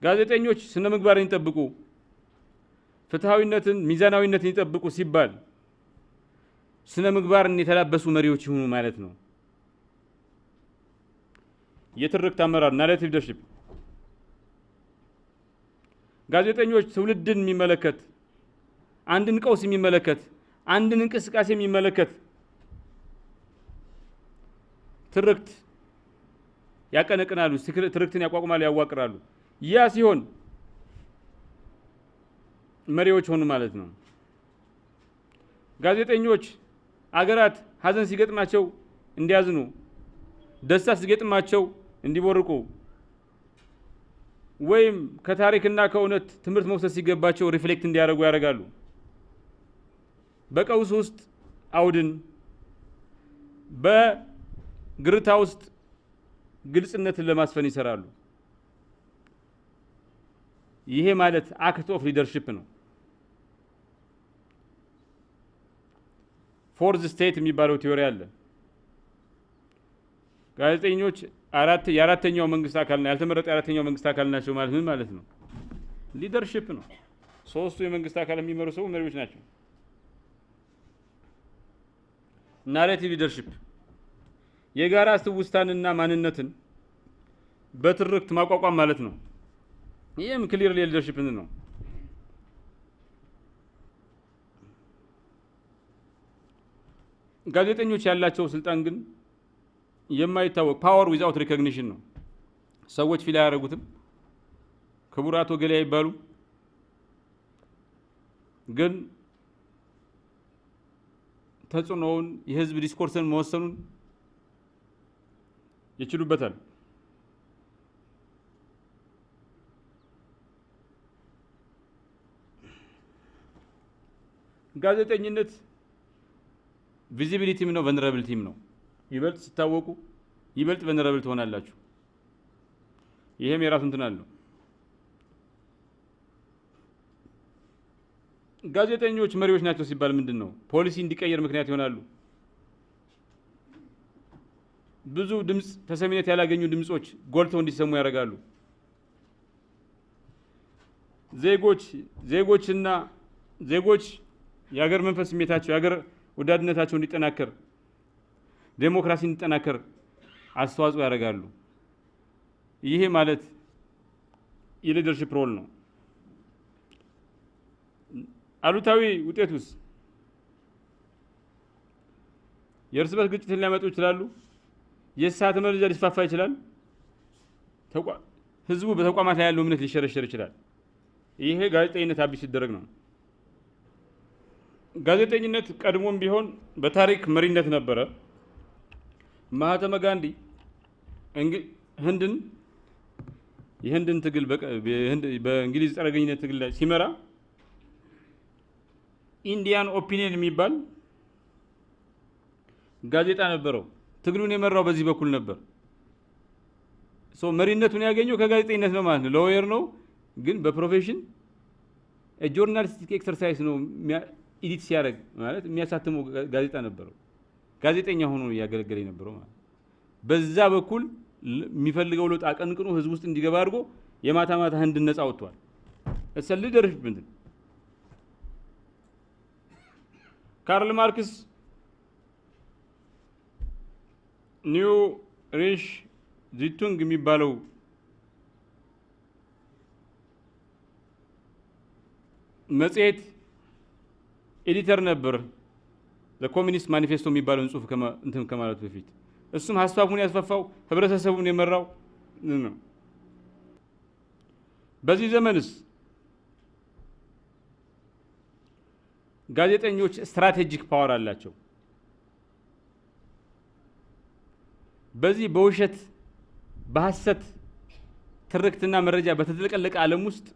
Speaker 1: ጋዜጠኞች ስነ ምግባርን ይጠብቁ፣ ፍትሃዊነትን፣ ሚዛናዊነትን ይጠብቁ ሲባል ስነ ምግባርን የተላበሱ መሪዎች ይሁኑ ማለት ነው። የትርክት አመራር ናሬቲቭ ሊደርሺፕ ጋዜጠኞች ትውልድን የሚመለከት አንድን ቀውስ የሚመለከት አንድን እንቅስቃሴ የሚመለከት ትርክት ያቀነቅናሉ፣ ትርክትን ያቋቁማሉ፣ ያዋቅራሉ። ያ ሲሆን መሪዎች ሆኑ ማለት ነው። ጋዜጠኞች አገራት ሀዘን ሲገጥማቸው እንዲያዝኑ፣ ደስታ ሲገጥማቸው እንዲቦርቁ ወይም ከታሪክና ከእውነት ትምህርት መውሰድ ሲገባቸው ሪፍሌክት እንዲያደርጉ ያደርጋሉ። በቀውስ ውስጥ አውድን፣ በግርታ ውስጥ ግልጽነትን ለማስፈን ይሰራሉ። ይሄ ማለት አክት ኦፍ ሊደርሺፕ ነው። ፎርዝ ስቴት የሚባለው ቲዮሪ አለ። ጋዜጠኞች የአራተኛው መንግስት አካልና ያልተመረጠ የአራተኛው መንግስት አካል ናቸው ማለት ምን ማለት ነው? ሊደርሺፕ ነው። ሶስቱ የመንግስት አካል የሚመሩ ሰው መሪዎች ናቸው። ናሬቲቭ ሊደርሺፕ የጋራ ትውስታንና ማንነትን በትርክት ማቋቋም ማለት ነው። ይህም ክሊር ሊደርሺፕ ነው። ጋዜጠኞች ያላቸው ስልጣን ግን የማይታወቅ ፓወር ዊዛውት ሪኮግኒሽን ነው። ሰዎች ፊል አያደርጉትም። ክቡር አቶ ገሌ ይባሉ ግን ተጽዕኖውን የህዝብ ዲስኮርስን መወሰኑን ይችሉበታል። ጋዜጠኝነት ቪዚቢሊቲም ነው ቨልነራቢሊቲም ነው። ይበልጥ ሲታወቁ ይበልጥ ቨልነራብል ትሆናላችሁ። ይሄም የራሱ እንትን አለው። ጋዜጠኞች መሪዎች ናቸው ሲባል ምንድን ነው? ፖሊሲ እንዲቀየር ምክንያት ይሆናሉ። ብዙ ድምጽ ተሰሚነት ያላገኙ ድምጾች ጎልተው እንዲሰሙ ያደርጋሉ። ዜጎች የሀገር መንፈስ ስሜታቸው የሀገር ወዳድነታቸው እንዲጠናከር ዴሞክራሲ እንዲጠናከር አስተዋጽኦ ያደርጋሉ። ይሄ ማለት የሊደርሺፕ ሮል ነው። አሉታዊ ውጤቱስ የእርስ በርስ ግጭትን ሊያመጡ ይችላሉ። የእሳት መረጃ ሊስፋፋ ይችላል። ህዝቡ በተቋማት ላይ ያለው እምነት ሊሸረሸር ይችላል። ይሄ ጋዜጠኝነት አቢስ ሲደረግ ነው። ጋዜጠኝነት ቀድሞም ቢሆን በታሪክ መሪነት ነበረ። ማህተመ ጋንዲ የህንድን ትግል በእንግሊዝ ጸረ ገዥነት ትግል ላይ ሲመራ ኢንዲያን ኦፒኒየን የሚባል ጋዜጣ ነበረው። ትግሉን የመራው በዚህ በኩል ነበር። መሪነቱን ያገኘው ከጋዜጠኝነት ነው ማለት ነው። ሎየር ነው ግን በፕሮፌሽን ጆርናሊስቲክ ኤክሰርሳይዝ ነው። ኢዲት ሲያደርግ ማለት የሚያሳትመው ጋዜጣ ነበረው። ጋዜጠኛ ሆኖ ያገለገለ ነበረው ማለት። በዛ በኩል የሚፈልገው ለውጥ አቀንቅኖ ህዝብ ውስጥ እንዲገባ አድርጎ የማታ ማታ ህንድን ነፃ ወጥቷል። ሊደርሺፕ ምንድን ካርል ማርክስ ኒው ሪሽ ዚቱንግ የሚባለው መጽሔት ኤዲተር ነበር። ለኮሚኒስት ማኒፌስቶ የሚባለውን ጽሁፍ እንትን ከማለቱ በፊት እሱም ሀሳቡን ያስፋፋው ህብረተሰቡን የመራው ነው። በዚህ ዘመንስ ጋዜጠኞች ስትራቴጂክ ፓወር አላቸው። በዚህ በውሸት በሐሰት ትርክትና መረጃ በተጠለቀለቀ ዓለም ውስጥ